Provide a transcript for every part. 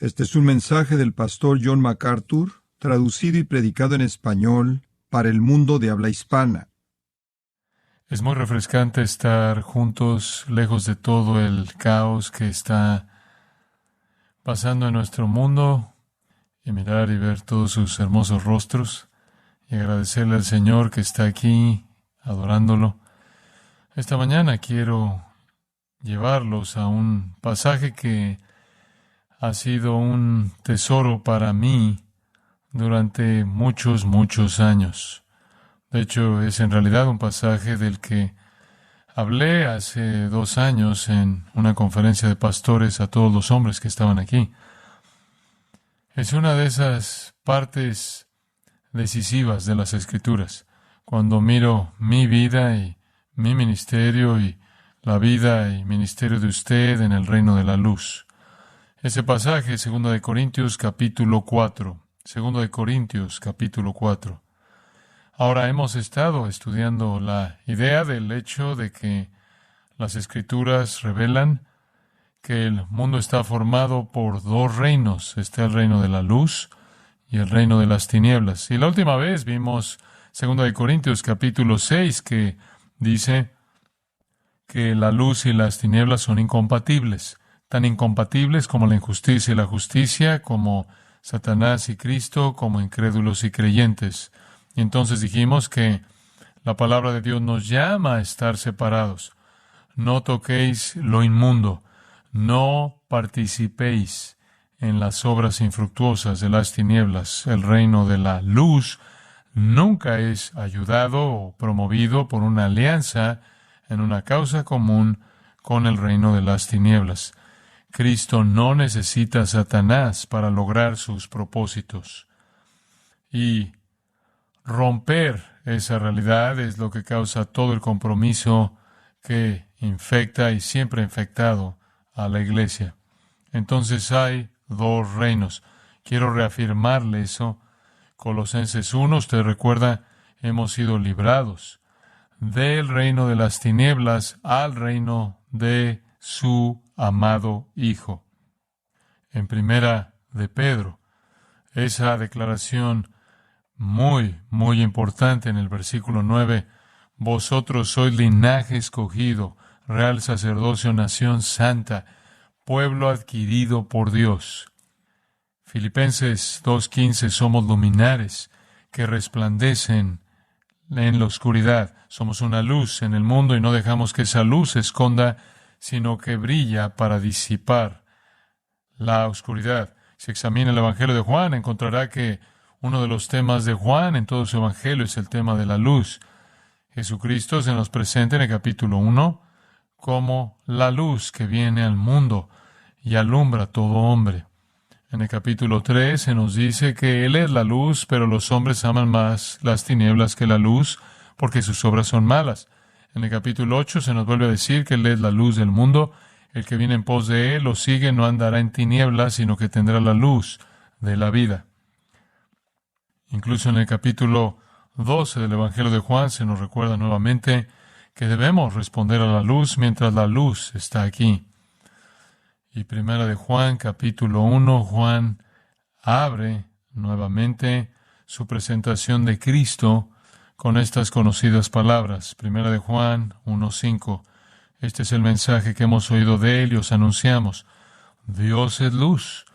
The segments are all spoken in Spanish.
Este es un mensaje del pastor John MacArthur, traducido y predicado en español para el mundo de habla hispana. Es muy refrescante estar juntos, lejos de todo el caos que está pasando en nuestro mundo, y mirar y ver todos sus hermosos rostros, y agradecerle al Señor que está aquí, adorándolo. Esta mañana quiero llevarlos a un pasaje que ha sido un tesoro para mí durante muchos años. De hecho, es en realidad un pasaje del que hablé hace 2 años en una conferencia de pastores a todos los hombres que estaban aquí. Es una de esas partes decisivas de las Escrituras. Cuando miro mi vida y mi ministerio y la vida y ministerio de usted en el reino de la luz. Ese pasaje, 2 Corintios capítulo 4. 2 Corintios capítulo 4. Ahora hemos estado estudiando la idea del hecho de que las Escrituras revelan que el mundo está formado por 2 reinos. Está el reino de la luz y el reino de las tinieblas. Y la última vez vimos 2 Corintios capítulo 6 que dice que la luz y las tinieblas son incompatibles. Tan incompatibles como la injusticia y la justicia, como Satanás y Cristo, como incrédulos y creyentes. Y entonces dijimos que la palabra de Dios nos llama a estar separados. No toquéis lo inmundo, no participéis en las obras infructuosas de las tinieblas. El reino de la luz nunca es ayudado o promovido por una alianza en una causa común con el reino de las tinieblas. Cristo no necesita a Satanás para lograr sus propósitos. Y romper esa realidad es lo que causa todo el compromiso que infecta y siempre ha infectado a la iglesia. Entonces hay 2 reinos. Quiero reafirmarle eso. Colosenses 1, usted recuerda, hemos sido librados del reino de las tinieblas al reino de su amado Hijo. En Primera de Pedro, esa declaración muy importante en el versículo 9, vosotros sois linaje escogido, real sacerdocio, nación santa, pueblo adquirido por Dios. Filipenses 2:15, somos luminares que resplandecen en la oscuridad. Somos una luz en el mundo y no dejamos que esa luz se esconda, sino que brilla para disipar la oscuridad. Si examina el Evangelio de Juan, encontrará que uno de los temas de Juan en todo su Evangelio es el tema de la luz. Jesucristo se nos presenta en el capítulo 1 como la luz que viene al mundo y alumbra a todo hombre. En el capítulo 3 se nos dice que Él es la luz, pero los hombres aman más las tinieblas que la luz, porque sus obras son malas. En el capítulo 8 se nos vuelve a decir que Él es la luz del mundo. El que viene en pos de Él o sigue no andará en tinieblas, sino que tendrá la luz de la vida. Incluso en el capítulo 12 del Evangelio de Juan se nos recuerda nuevamente que debemos responder a la luz mientras la luz está aquí. Y Primera de Juan, capítulo 1, Juan abre nuevamente su presentación de Cristo con estas conocidas palabras. Primera de Juan 1:5. Este es el mensaje que hemos oído de Él y os anunciamos. Dios es luz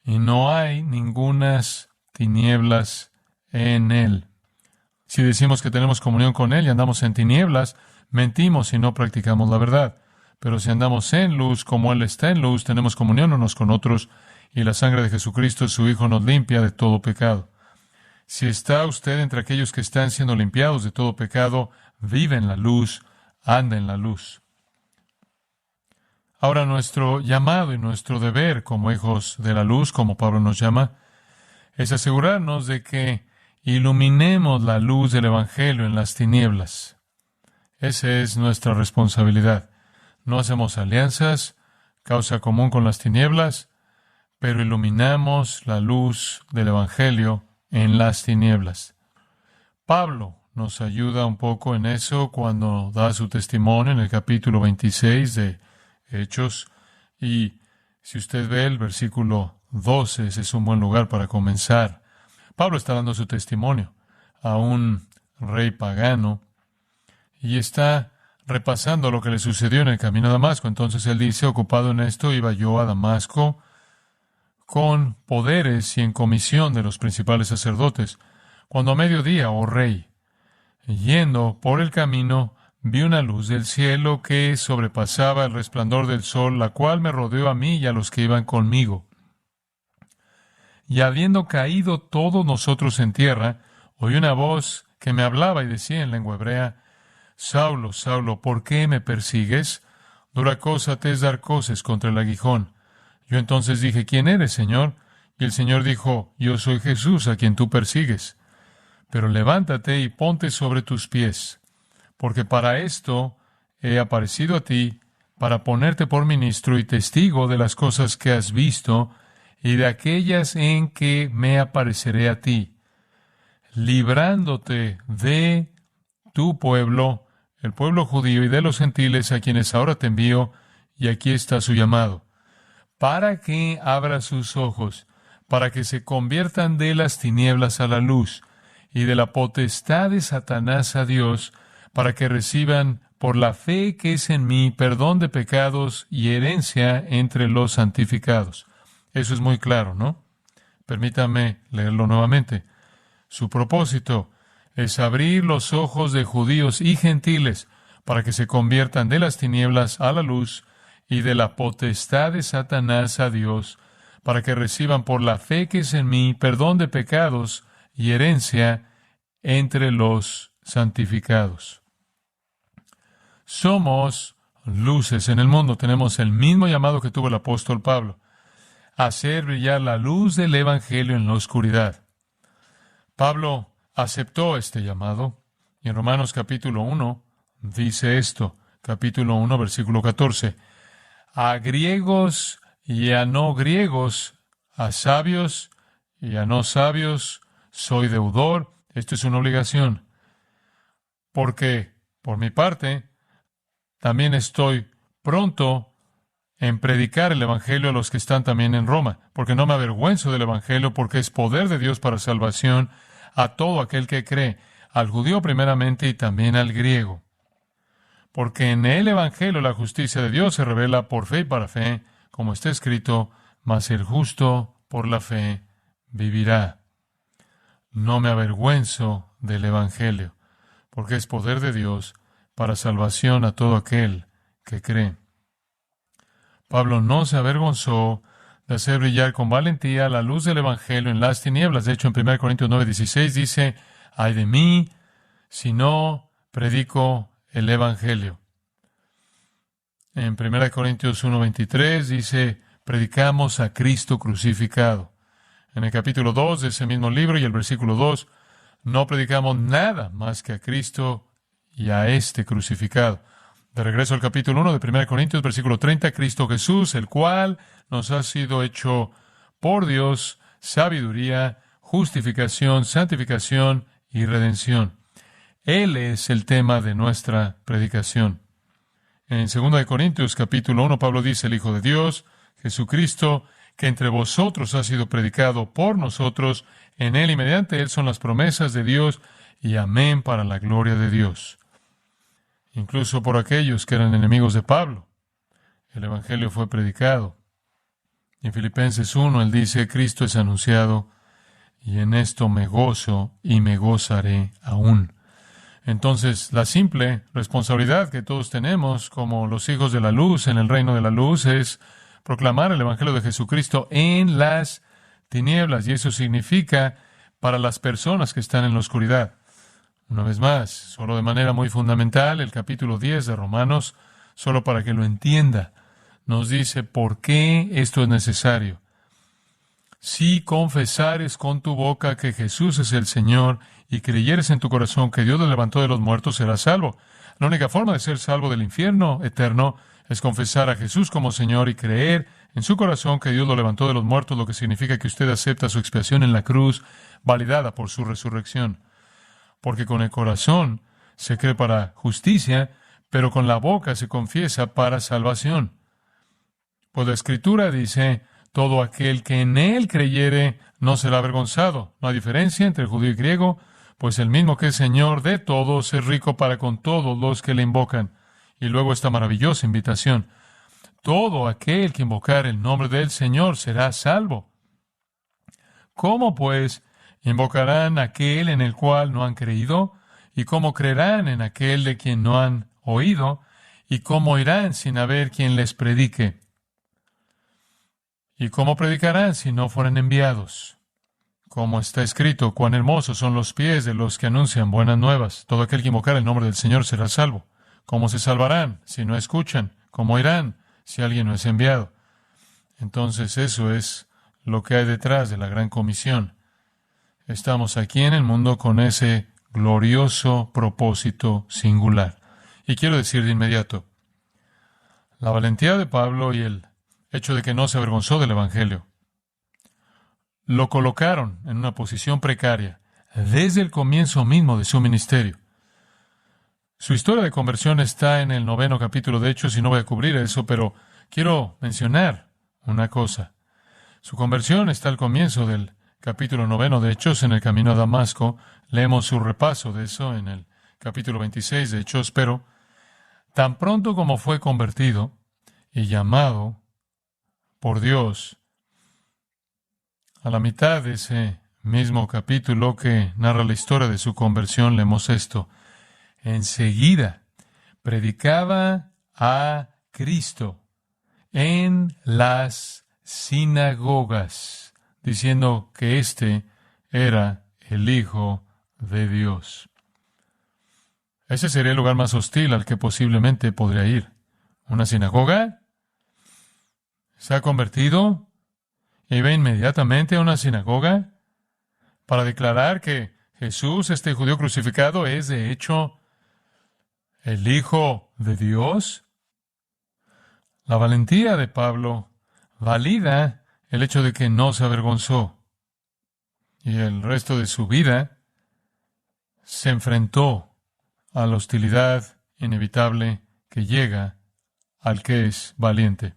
y no hay ningunas tinieblas en Él. Si decimos que tenemos comunión con Él y andamos en tinieblas, mentimos y no practicamos la verdad. Pero si andamos en luz, como Él está en luz, tenemos comunión unos con otros, y la sangre de Jesucristo, su Hijo, nos limpia de todo pecado. Si está usted entre aquellos que están siendo limpiados de todo pecado, vive en la luz, anda en la luz. Ahora nuestro llamado y nuestro deber como hijos de la luz, como Pablo nos llama, es asegurarnos de que iluminemos la luz del Evangelio en las tinieblas. Esa es nuestra responsabilidad. No hacemos alianzas, causa común con las tinieblas, pero iluminamos la luz del Evangelio en las tinieblas. Pablo nos ayuda un poco en eso cuando da su testimonio en el capítulo 26 de Hechos, y Si usted ve el versículo 12, ese es un buen lugar para comenzar. Pablo está dando su testimonio a un rey pagano y está repasando lo que le sucedió en el camino a Damasco. Entonces él dice, ocupado en esto, iba yo a Damasco con poderes y en comisión de los principales sacerdotes. Cuando a mediodía, oh rey, yendo por el camino, vi una luz del cielo que sobrepasaba el resplandor del sol, la cual me rodeó a mí y a los que iban conmigo. Y habiendo caído todos nosotros en tierra, oí una voz que me hablaba y decía en lengua hebrea, Saulo, Saulo, ¿por qué me persigues? Dura cosa te es dar coces contra el aguijón. Yo entonces dije, ¿quién eres, Señor? Y el Señor dijo, yo soy Jesús, a quien tú persigues. Pero levántate y ponte sobre tus pies, porque para esto he aparecido a ti, para ponerte por ministro y testigo de las cosas que has visto y de aquellas en que me apareceré a ti, librándote de tu pueblo, el pueblo judío, y de los gentiles a quienes ahora te envío, y aquí está su llamado, para que abra sus ojos, para que se conviertan de las tinieblas a la luz, y de la potestad de Satanás a Dios, para que reciban por la fe que es en mí perdón de pecados y herencia entre los santificados. Eso es muy claro, ¿no? Permítame leerlo nuevamente. Su propósito es abrir los ojos de judíos y gentiles para que se conviertan de las tinieblas a la luz y de la potestad de Satanás a Dios, para que reciban por la fe que es en mí perdón de pecados y herencia entre los santificados. Somos luces en el mundo. Tenemos el mismo llamado que tuvo el apóstol Pablo: hacer brillar la luz del Evangelio en la oscuridad. Pablo aceptó este llamado, y en Romanos capítulo 1 dice esto, capítulo 1, versículo 14, a griegos y a no griegos, a sabios y a no sabios, soy deudor. Esto es una obligación, porque, por mi parte, también estoy pronto en predicar el Evangelio a los que están también en Roma, porque no me avergüenzo del Evangelio, porque es poder de Dios para salvación a todo aquel que cree, al judío primeramente y también al griego. Porque en el Evangelio la justicia de Dios se revela por fe y para fe, como está escrito, mas el justo por la fe vivirá. No me avergüenzo del Evangelio, porque es poder de Dios para salvación a todo aquel que cree. Pablo no se avergonzó de hacer brillar con valentía la luz del Evangelio en las tinieblas. De hecho, en 1 Corintios 9:16 dice, ay de mí si no predico el Evangelio. En 1 Corintios 1:23 dice, predicamos a Cristo crucificado. En el capítulo 2 de ese mismo libro y el versículo 2, no predicamos nada más que a Cristo y a este crucificado. De regreso al capítulo 1 de 1 Corintios, versículo 30, Cristo Jesús, el cual nos ha sido hecho por Dios sabiduría, justificación, santificación y redención. Él es el tema de nuestra predicación. En 2 Corintios, capítulo 1, Pablo dice, el Hijo de Dios, Jesucristo, que entre vosotros ha sido predicado por nosotros, en Él y mediante Él son las promesas de Dios, y amén para la gloria de Dios. Incluso por aquellos que eran enemigos de Pablo, el Evangelio fue predicado. En Filipenses 1, él dice, Cristo es anunciado, y en esto me gozo y me gozaré aún. Entonces, la simple responsabilidad que todos tenemos como los hijos de la luz en el reino de la luz es proclamar el Evangelio de Jesucristo en las tinieblas, y eso significa para las personas que están en la oscuridad. Una vez más, solo de manera muy fundamental, el capítulo 10 de Romanos, solo para que lo entienda, nos dice por qué esto es necesario. Si confesares con tu boca que Jesús es el Señor y creyeres en tu corazón que Dios lo levantó de los muertos, serás salvo. La única forma de ser salvo del infierno eterno es confesar a Jesús como Señor y creer en su corazón que Dios lo levantó de los muertos, lo que significa que usted acepta su expiación en la cruz, validada por su resurrección. Porque con el corazón se cree para justicia, pero con la boca se confiesa para salvación. Pues la Escritura dice, todo aquel que en él creyere no será avergonzado. No hay diferencia entre judío y griego, pues el mismo que es Señor de todos es rico para con todos los que le invocan. Y luego esta maravillosa invitación. Todo aquel que invocar el nombre del Señor será salvo. ¿Cómo, pues, invocarán aquel en el cual no han creído? ¿Y cómo creerán en aquel de quien no han oído? ¿Y cómo irán sin haber quien les predique? ¿Y cómo predicarán si no fueren enviados? Como está escrito, cuán hermosos son los pies de los que anuncian buenas nuevas. Todo aquel que invocar el nombre del Señor será salvo. ¿Cómo se salvarán si no escuchan? ¿Cómo irán si alguien no es enviado? Entonces eso es lo que hay detrás de la gran comisión. Estamos aquí en el mundo con ese glorioso propósito singular. Y quiero decir de inmediato, la valentía de Pablo y el hecho de que no se avergonzó del Evangelio lo colocaron en una posición precaria desde el comienzo mismo de su ministerio. Su historia de conversión está en el 9º capítulo de Hechos y no voy a cubrir eso, pero quiero mencionar una cosa. Su conversión está al comienzo del capítulo 9 de Hechos, en el camino a Damasco. Leemos su repaso de eso en el capítulo 26 de Hechos, pero tan pronto como fue convertido y llamado por Dios, a la mitad de ese mismo capítulo que narra la historia de su conversión, leemos esto. Enseguida predicaba a Cristo en las sinagogas, diciendo que éste era el Hijo de Dios. Ese sería el lugar más hostil al que posiblemente podría ir. ¿Una sinagoga? ¿Se ha convertido y va inmediatamente a una sinagoga para declarar que Jesús, este judío crucificado, es de hecho el Hijo de Dios? La valentía de Pablo valida el hecho de que no se avergonzó y el resto de su vida se enfrentó a la hostilidad inevitable que llega al que es valiente.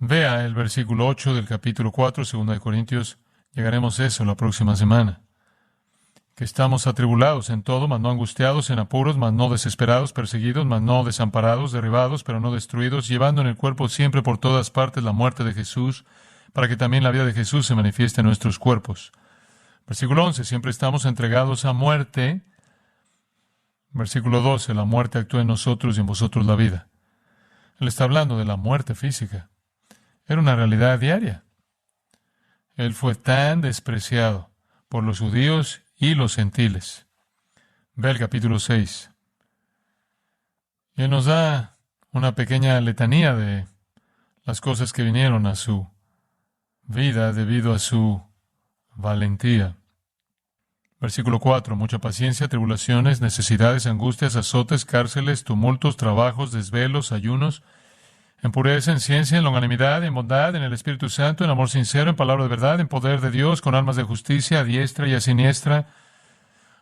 Vea el versículo 8 del capítulo 4, 2 de Corintios. Llegaremos a eso la próxima semana. Que estamos atribulados en todo, mas no angustiados, en apuros, mas no desesperados, perseguidos, mas no desamparados, derribados, pero no destruidos, llevando en el cuerpo siempre por todas partes la muerte de Jesús, para que también la vida de Jesús se manifieste en nuestros cuerpos. Versículo 11, siempre estamos entregados a muerte. Versículo 12, la muerte actúa en nosotros y en vosotros la vida. Él está hablando de la muerte física. Era una realidad diaria. Él fue tan despreciado por los judíos y los gentiles. Ve el capítulo 6. Y él nos da una pequeña letanía de las cosas que vinieron a su vida debido a su valentía. Versículo 4. Mucha paciencia, tribulaciones, necesidades, angustias, azotes, cárceles, tumultos, trabajos, desvelos, ayunos, en pureza, en ciencia, en longanimidad, en bondad, en el Espíritu Santo, en amor sincero, en palabra de verdad, en poder de Dios, con armas de justicia, a diestra y a siniestra,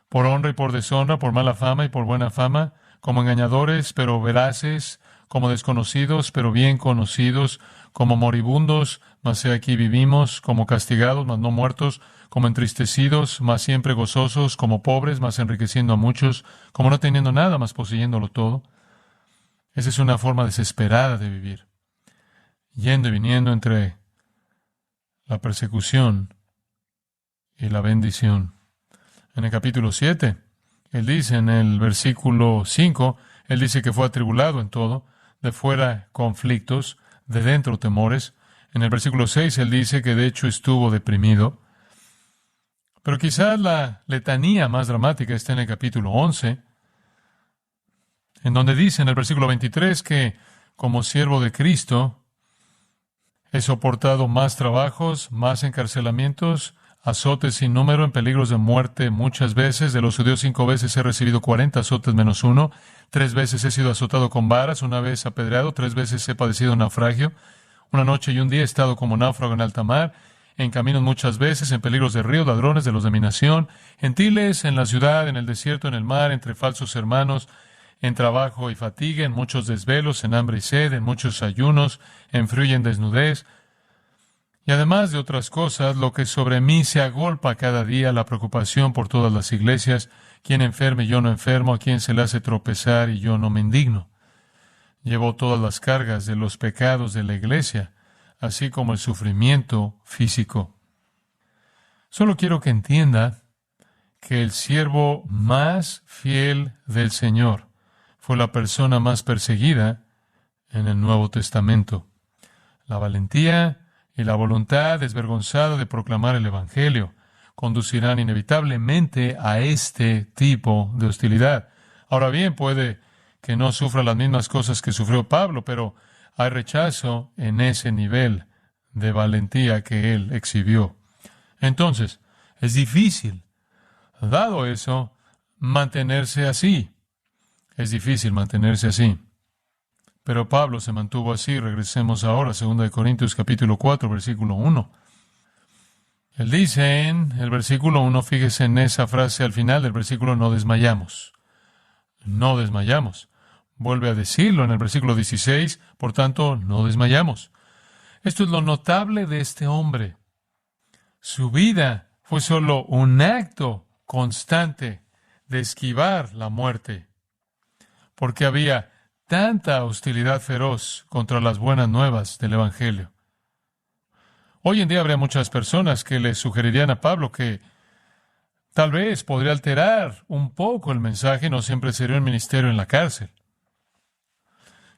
por honra y por deshonra, por mala fama y por buena fama, como engañadores, pero veraces, como desconocidos, pero bien conocidos, como moribundos, mas he aquí vivimos, como castigados, mas no muertos, como entristecidos, mas siempre gozosos, como pobres, mas enriqueciendo a muchos, como no teniendo nada, mas poseyéndolo todo. Esa es una forma desesperada de vivir, yendo y viniendo entre la persecución y la bendición. En el capítulo 7, él dice en el versículo 5, él dice que fue atribulado en todo, de fuera conflictos, de dentro temores. En el versículo 6, él dice que de hecho estuvo deprimido. Pero quizás la letanía más dramática está en el capítulo 11, en donde dice en el versículo 23 que como siervo de Cristo he soportado más trabajos, más encarcelamientos, azotes sin número, en peligros de muerte muchas veces. De los judíos 5 veces he recibido 40 azotes menos uno. 3 veces he sido azotado con varas, 1 vez apedreado, 3 veces he padecido naufragio. 1 noche y 1 día he estado como náufrago en alta mar, en caminos muchas veces, en peligros de ríos, ladrones de los de mi nación, gentiles en la ciudad, en el desierto, en el mar, entre falsos hermanos, en trabajo y fatiga, en muchos desvelos, en hambre y sed, en muchos ayunos, en frío y en desnudez. Y además de otras cosas, lo que sobre mí se agolpa cada día, la preocupación por todas las iglesias, quién enferme y yo no enfermo, a quién se le hace tropezar y yo no me indigno. Llevo todas las cargas de los pecados de la iglesia, así como el sufrimiento físico. Solo quiero que entienda que el siervo más fiel del Señor fue la persona más perseguida en el Nuevo Testamento. La valentía y la voluntad desvergonzada de proclamar el Evangelio conducirán inevitablemente a este tipo de hostilidad. Ahora bien, puede que no sufra las mismas cosas que sufrió Pablo, pero hay rechazo en ese nivel de valentía que él exhibió. Entonces, es difícil, dado eso, mantenerse así. Es difícil mantenerse así. Pero Pablo se mantuvo así. Regresemos ahora a 2 Corintios capítulo 4, versículo 1. Él dice en el versículo 1, fíjese en esa frase al final del versículo, no desmayamos. No desmayamos. Vuelve a decirlo en el versículo 16, por tanto, no desmayamos. Esto es lo notable de este hombre. Su vida fue solo un acto constante de esquivar la muerte, porque había tanta hostilidad feroz contra las buenas nuevas del Evangelio. Hoy en día habría muchas personas que le sugerirían a Pablo que tal vez podría alterar un poco el mensaje, no siempre sería un ministerio en la cárcel.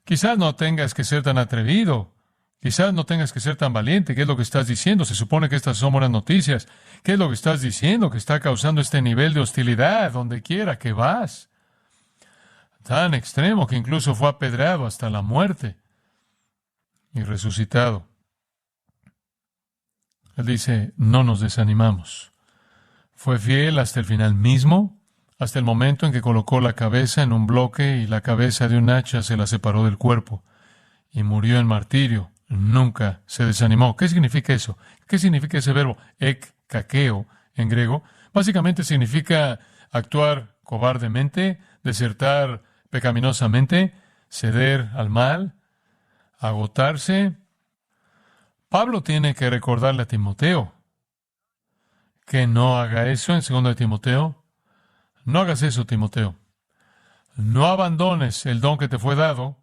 Quizás no tengas que ser tan atrevido, quizás no tengas que ser tan valiente. ¿Qué es lo que estás diciendo? Se supone que estas son buenas noticias. ¿Qué es lo que estás diciendo que está causando este nivel de hostilidad donde quiera que vas? Tan extremo que incluso fue apedreado hasta la muerte y resucitado. Él dice, no nos desanimamos. Fue fiel hasta el final mismo, hasta el momento en que colocó la cabeza en un bloque y la cabeza de un hacha se la separó del cuerpo y murió en martirio. Nunca se desanimó. ¿Qué significa eso? ¿Qué significa ese verbo? Kakeo en griego. Básicamente significa actuar cobardemente, desertar pecaminosamente, ceder al mal, agotarse. Pablo tiene que recordarle a Timoteo que no haga eso en 2 de Timoteo. No hagas eso, Timoteo. No abandones el don que te fue dado,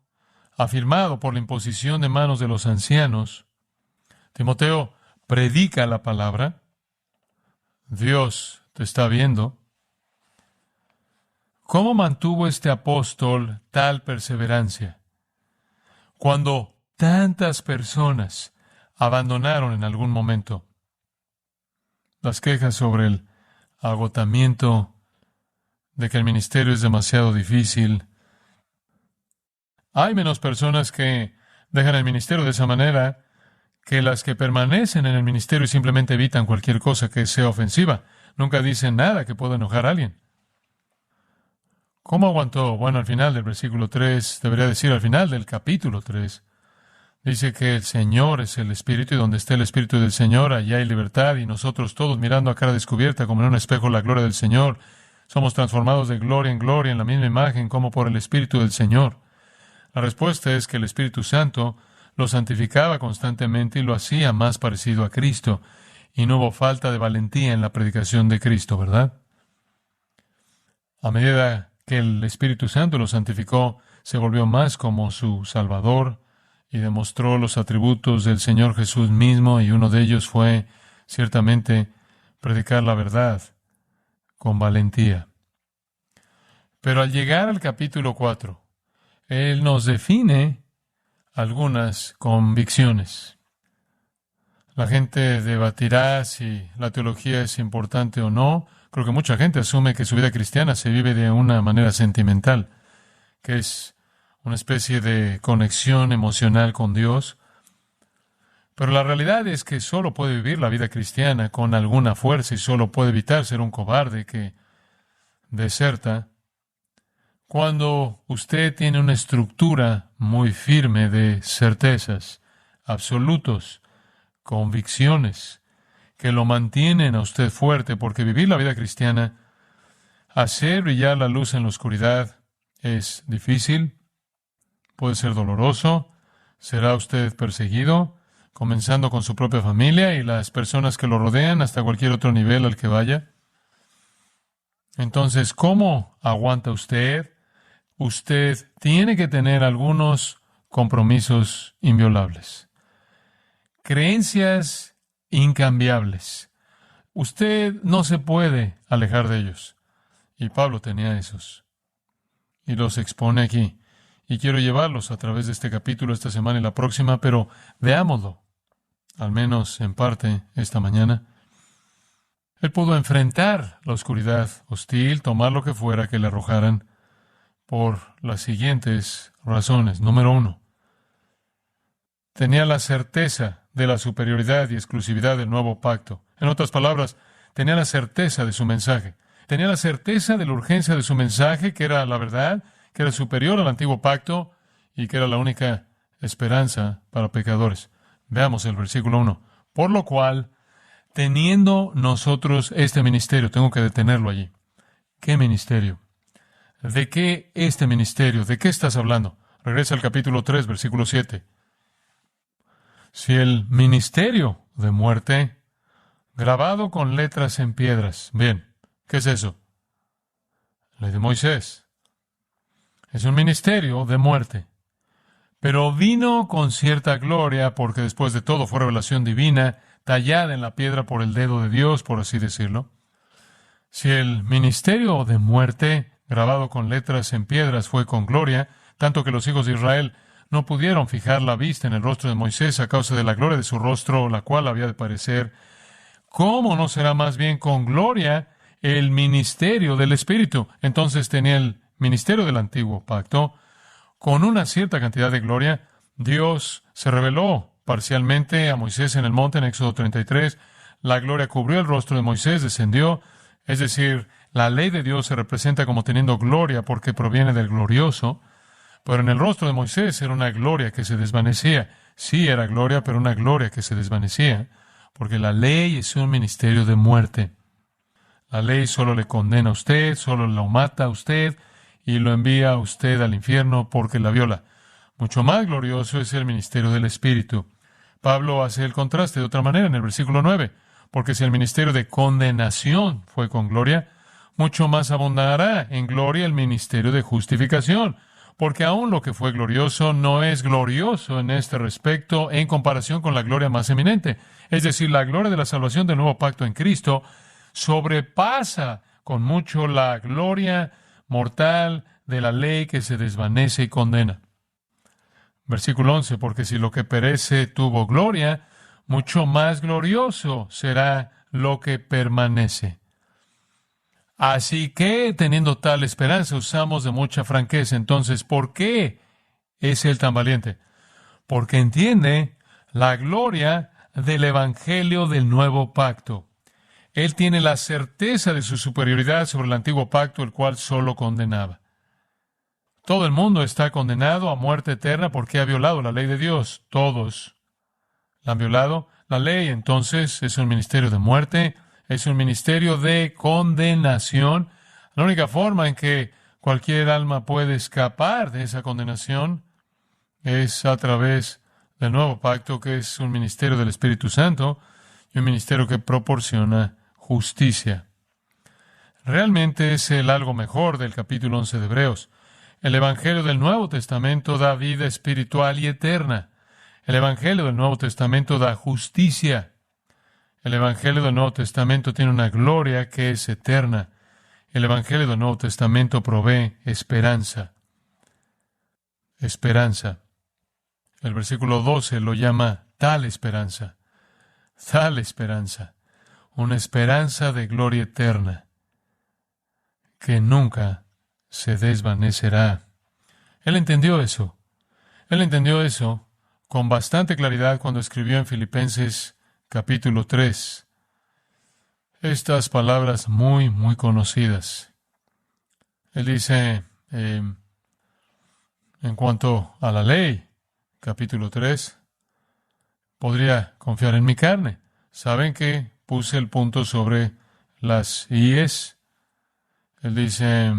afirmado por la imposición de manos de los ancianos. Timoteo, predica la palabra. Dios te está viendo. ¿Cómo mantuvo este apóstol tal perseverancia? Cuando tantas personas abandonaron en algún momento. Las quejas sobre el agotamiento, de que el ministerio es demasiado difícil. Hay menos personas que dejan el ministerio de esa manera que las que permanecen en el ministerio y simplemente evitan cualquier cosa que sea ofensiva. Nunca dicen nada que pueda enojar a alguien. ¿Cómo aguantó? Bueno, al final del versículo 3, debería decir al final del capítulo 3, dice que el Señor es el Espíritu y donde esté el Espíritu del Señor, allá hay libertad, y nosotros todos mirando a cara descubierta como en un espejo la gloria del Señor, somos transformados de gloria en la misma imagen como por el Espíritu del Señor. La respuesta es que el Espíritu Santo lo santificaba constantemente y lo hacía más parecido a Cristo, y no hubo falta de valentía en la predicación de Cristo, ¿verdad? A medida que el Espíritu Santo lo santificó, se volvió más como su Salvador y demostró los atributos del Señor Jesús mismo, y uno de ellos fue, ciertamente, predicar la verdad con valentía. Pero al llegar al capítulo 4, Él nos define algunas convicciones. La gente debatirá si la teología es importante o no. Creo que mucha gente asume que su vida cristiana se vive de una manera sentimental, que es una especie de conexión emocional con Dios. Pero la realidad es que solo puede vivir la vida cristiana con alguna fuerza y solo puede evitar ser un cobarde que deserta cuando usted tiene una estructura muy firme de certezas, absolutos, convicciones, que lo mantienen a usted fuerte, porque vivir la vida cristiana, hacer brillar la luz en la oscuridad, Es difícil, puede ser doloroso, será usted perseguido, comenzando con su propia familia y las personas que lo rodean hasta cualquier otro nivel al que vaya. Entonces, ¿cómo aguanta usted? Usted tiene que tener algunos compromisos inviolables, creencias incambiables. Usted no se puede alejar de ellos. Y Pablo tenía esos. Y los expone aquí. Y quiero llevarlos a través de este capítulo esta semana y la próxima, pero veámoslo, al menos en parte, esta mañana. Él pudo enfrentar la oscuridad hostil, tomar lo que fuera que le arrojaran, por las siguientes razones. Número 1. Tenía la certeza de la superioridad y exclusividad del nuevo pacto. En otras palabras, tenía la certeza de su mensaje. Tenía la certeza de la urgencia de su mensaje, que era la verdad, que era superior al antiguo pacto y que era la única esperanza para pecadores. Veamos el versículo 1. Por lo cual, teniendo nosotros este ministerio, tengo que detenerlo allí. ¿Qué ministerio? ¿De qué este ministerio? ¿De qué estás hablando? Regresa al capítulo 3, versículo 7. Si el ministerio de muerte, grabado con letras en piedras. Bien, ¿qué es eso? Ley de Moisés. Es un ministerio de muerte. Pero vino con cierta gloria, porque después de todo fue revelación divina, tallada en la piedra por el dedo de Dios, por así decirlo. Si el ministerio de muerte, grabado con letras en piedras, fue con gloria, tanto que los hijos de Israel no pudieron fijar la vista en el rostro de Moisés a causa de la gloria de su rostro, la cual había de parecer, ¿cómo no será más bien con gloria el ministerio del Espíritu? Entonces tenía el ministerio del antiguo pacto con una cierta cantidad de gloria. Dios se reveló parcialmente a Moisés en el monte en Éxodo 33. La gloria cubrió el rostro de Moisés, descendió. Es decir, la ley de Dios se representa como teniendo gloria porque proviene del glorioso. Pero en el rostro de Moisés era una gloria que se desvanecía. Sí, era gloria, pero una gloria que se desvanecía. Porque la ley es un ministerio de muerte. La ley solo le condena a usted, solo lo mata a usted y lo envía a usted al infierno porque la viola. Mucho más glorioso es el ministerio del Espíritu. Pablo hace el contraste de otra manera en el versículo 9. Porque si el ministerio de condenación fue con gloria, mucho más abundará en gloria el ministerio de justificación. Porque aún lo que fue glorioso no es glorioso en este respecto en comparación con la gloria más eminente. Es decir, la gloria de la salvación del nuevo pacto en Cristo sobrepasa con mucho la gloria mortal de la ley que se desvanece y condena. Versículo 11, porque si lo que perece tuvo gloria, mucho más glorioso será lo que permanece. Así que, teniendo tal esperanza, usamos de mucha franqueza. Entonces, ¿por qué es él tan valiente? Porque entiende la gloria del Evangelio del nuevo pacto. Él tiene la certeza de su superioridad sobre el antiguo pacto, el cual solo condenaba. Todo el mundo está condenado a muerte eterna porque ha violado la ley de Dios. Todos la han violado. La ley, entonces, es un ministerio de muerte, es un ministerio de condenación. La única forma en que cualquier alma puede escapar de esa condenación es a través del nuevo pacto, que es un ministerio del Espíritu Santo y un ministerio que proporciona justicia. Realmente es el algo mejor del capítulo 11 de Hebreos. El Evangelio del Nuevo Testamento da vida espiritual y eterna. El Evangelio del Nuevo Testamento da justicia. El Evangelio del Nuevo Testamento tiene una gloria que es eterna. El Evangelio del Nuevo Testamento provee esperanza. Esperanza. El versículo 12 lo llama tal esperanza. Tal esperanza. Una esperanza de gloria eterna que nunca se desvanecerá. Él entendió eso. Él entendió eso con bastante claridad cuando escribió en Filipenses capítulo 3 estas palabras muy, muy conocidas. Él dice, en cuanto a la ley, capítulo 3, podría confiar en mi carne. ¿Saben que puse el punto sobre las íes? Él dice,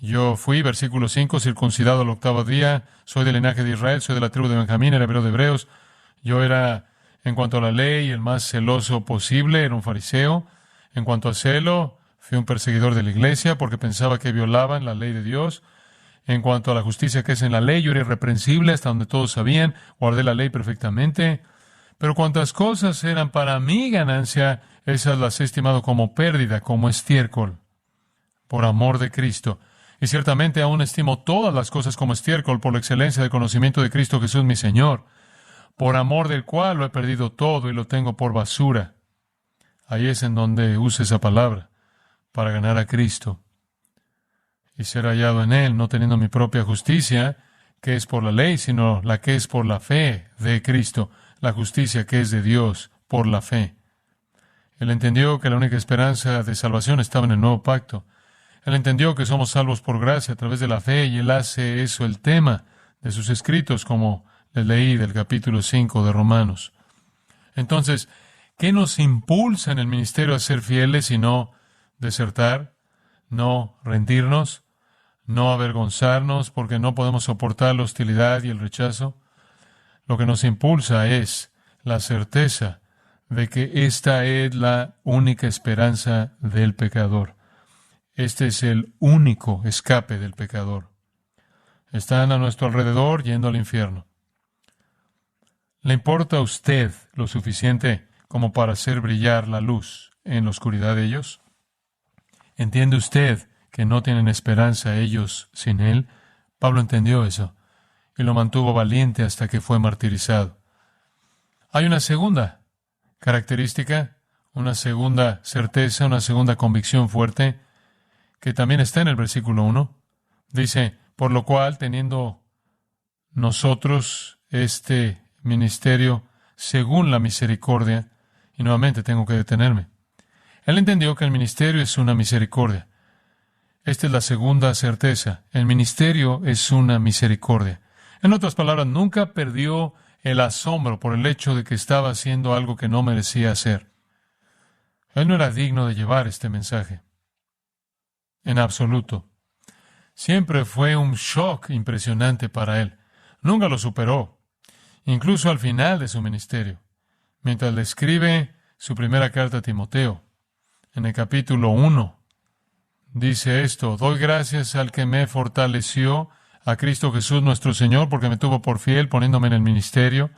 Yo fui, versículo 5, circuncidado al octavo día, soy del linaje de Israel, soy de la tribu de Benjamín, era hebreo de hebreos. Yo era, en cuanto a la ley, el más celoso posible, era un fariseo. En cuanto a celo, fui un perseguidor de la iglesia porque pensaba que violaban la ley de Dios. En cuanto a la justicia que es en la ley, yo era irreprensible hasta donde todos sabían, guardé la ley perfectamente. Pero cuantas cosas eran para mi ganancia, esas las he estimado como pérdida, como estiércol, por amor de Cristo. Y ciertamente aún estimo todas las cosas como estiércol por la excelencia del conocimiento de Cristo Jesús mi Señor, por amor del cual lo he perdido todo y lo tengo por basura. Ahí es en donde usa esa palabra, para ganar a Cristo y ser hallado en Él, no teniendo mi propia justicia, que es por la ley, sino la que es por la fe de Cristo, la justicia que es de Dios por la fe. Él entendió que la única esperanza de salvación estaba en el nuevo pacto. Él entendió que somos salvos por gracia a través de la fe, y él hace eso el tema de sus escritos, como les leí del capítulo 5 de Romanos. Entonces, ¿qué nos impulsa en el ministerio a ser fieles y no desertar, no rendirnos, no avergonzarnos porque no podemos soportar la hostilidad y el rechazo? Lo que nos impulsa es la certeza de que esta es la única esperanza del pecador. Este es el único escape del pecador. Están a nuestro alrededor yendo al infierno. ¿Le importa a usted lo suficiente como para hacer brillar la luz en la oscuridad de ellos? ¿Entiende usted que no tienen esperanza ellos sin Él? Pablo entendió eso y lo mantuvo valiente hasta que fue martirizado. Hay una segunda característica, una segunda certeza, una segunda convicción fuerte que también está en el versículo 1. Dice, por lo cual, teniendo nosotros este ministerio según la misericordia, y nuevamente tengo que detenerme. Él entendió que el ministerio es una misericordia. Esta es la segunda certeza. El ministerio es una misericordia. En otras palabras, nunca perdió el asombro por el hecho de que estaba haciendo algo que no merecía hacer. Él no era digno de llevar este mensaje. En absoluto. Siempre fue un shock impresionante para él. Nunca lo superó, incluso al final de su ministerio. Mientras le escribe su primera carta a Timoteo, en el capítulo 1, dice esto: doy gracias al que me fortaleció, a Cristo Jesús nuestro Señor, porque me tuvo por fiel poniéndome en el ministerio,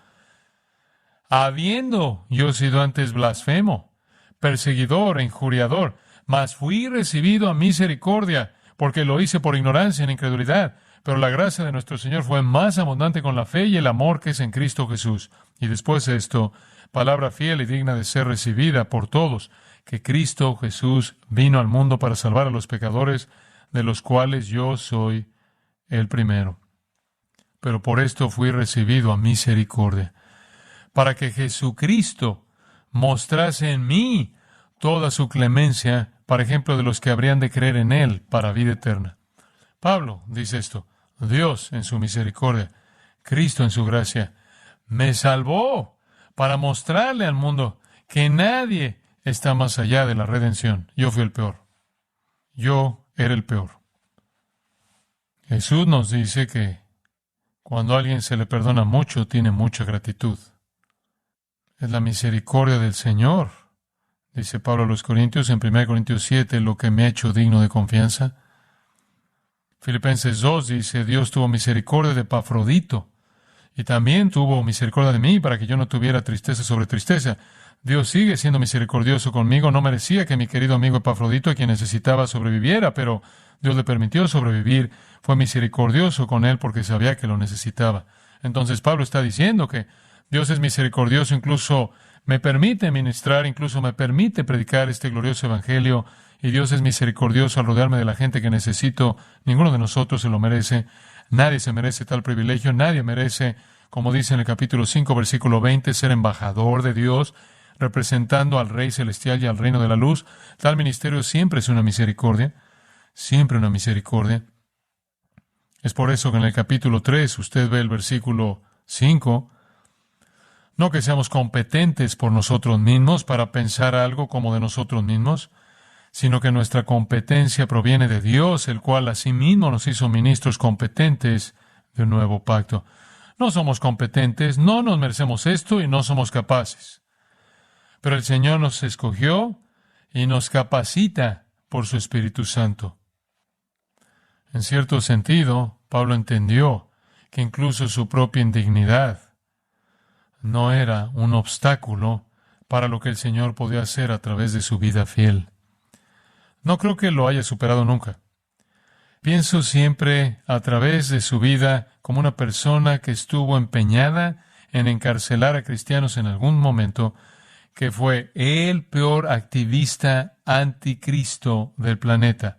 habiendo yo sido antes blasfemo, perseguidor e injuriador, mas fui recibido a misericordia, porque lo hice por ignorancia en incredulidad. Pero la gracia de nuestro Señor fue más abundante con la fe y el amor que es en Cristo Jesús. Y después de esto, palabra fiel y digna de ser recibida por todos, que Cristo Jesús vino al mundo para salvar a los pecadores, de los cuales yo soy el primero. Pero por esto fui recibido a misericordia, para que Jesucristo mostrase en mí toda su clemencia, para ejemplo de los que habrían de creer en Él para vida eterna. Pablo dice esto: Dios en su misericordia, Cristo en su gracia, me salvó para mostrarle al mundo que nadie está más allá de la redención. Yo fui el peor. Yo era el peor. Jesús nos dice que cuando a alguien se le perdona mucho, tiene mucha gratitud. Es la misericordia del Señor, dice Pablo a los Corintios en 1 Corintios 7, lo que me ha hecho digno de confianza. Filipenses 2 dice, Dios tuvo misericordia de Epafrodito, y también tuvo misericordia de mí para que yo no tuviera tristeza sobre tristeza. Dios sigue siendo misericordioso conmigo. No merecía que mi querido amigo Epafrodito, quien necesitaba, sobreviviera, pero Dios le permitió sobrevivir. Fue misericordioso con él porque sabía que lo necesitaba. Entonces Pablo está diciendo que Dios es misericordioso, incluso me permite ministrar, incluso me permite predicar este glorioso evangelio, y Dios es misericordioso al rodearme de la gente que necesito. Ninguno de nosotros se lo merece. Nadie se merece tal privilegio. Nadie merece, como dice en el capítulo 5, versículo 20, ser embajador de Dios, representando al Rey Celestial y al reino de la luz. Tal ministerio siempre es una misericordia. Siempre una misericordia. Es por eso que en el capítulo 3 usted ve el versículo 5. No que seamos competentes por nosotros mismos para pensar algo como de nosotros mismos, sino que nuestra competencia proviene de Dios, el cual asimismo nos hizo ministros competentes de un nuevo pacto. No somos competentes, no nos merecemos esto y no somos capaces. Pero el Señor nos escogió y nos capacita por su Espíritu Santo. En cierto sentido, Pablo entendió que incluso su propia indignidad no era un obstáculo para lo que el Señor podía hacer a través de su vida fiel. No creo que lo haya superado nunca. Pienso siempre a través de su vida como una persona que estuvo empeñada en encarcelar a cristianos en algún momento, que fue el peor activista anticristo del planeta.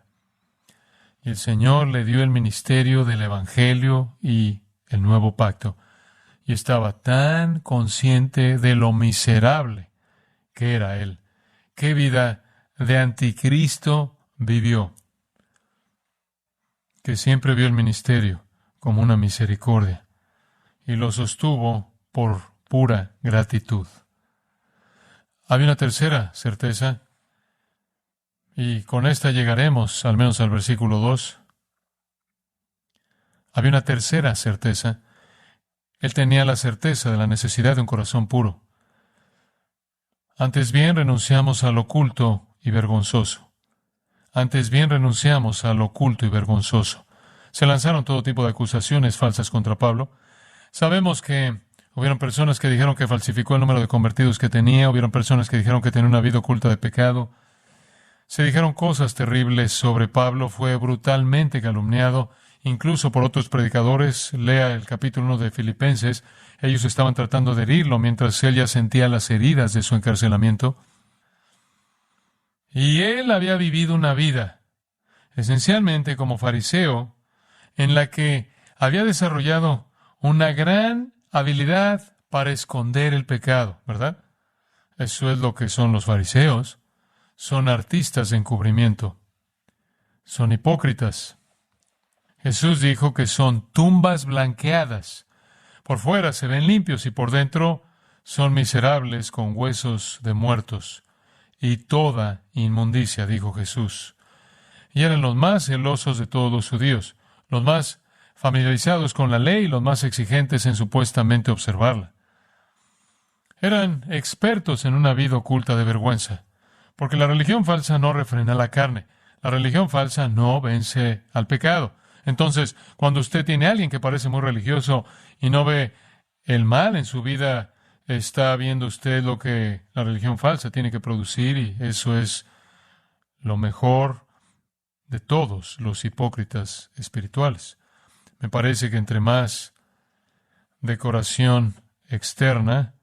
Y el Señor le dio el ministerio del Evangelio y el nuevo pacto. Y estaba tan consciente de lo miserable que era él. Qué vida de anticristo vivió, que siempre vio el ministerio como una misericordia y lo sostuvo por pura gratitud. Había una tercera certeza, y con esta llegaremos al menos al versículo 2. Había una tercera certeza. Él tenía la certeza de la necesidad de un corazón puro. Antes bien renunciamos al oculto y vergonzoso. Antes bien renunciamos al oculto y vergonzoso. Se lanzaron todo tipo de acusaciones falsas contra Pablo. Sabemos que hubieron personas que dijeron que falsificó el número de convertidos que tenía. Hubieron personas que dijeron que tenía una vida oculta de pecado. Se dijeron cosas terribles sobre Pablo. Fue brutalmente calumniado, incluso por otros predicadores. Lea el capítulo 1 de Filipenses. Ellos estaban tratando de herirlo mientras él ya sentía las heridas de su encarcelamiento. Y él había vivido una vida, esencialmente como fariseo, en la que había desarrollado una gran habilidad para esconder el pecado, ¿verdad? Eso es lo que son los fariseos. Son artistas de encubrimiento. Son hipócritas. Jesús dijo que son tumbas blanqueadas. Por fuera se ven limpios y por dentro son miserables con huesos de muertos y toda inmundicia, dijo Jesús. Y eran los más celosos de todos los judíos, los más familiarizados con la ley y los más exigentes en supuestamente observarla. Eran expertos en una vida oculta de vergüenza, porque la religión falsa no refrena la carne, la religión falsa no vence al pecado. Entonces, cuando usted tiene a alguien que parece muy religioso y no ve el mal en su vida, está viendo usted lo que la religión falsa tiene que producir, y eso es lo mejor de todos los hipócritas espirituales. Me parece que entre más decoración externa,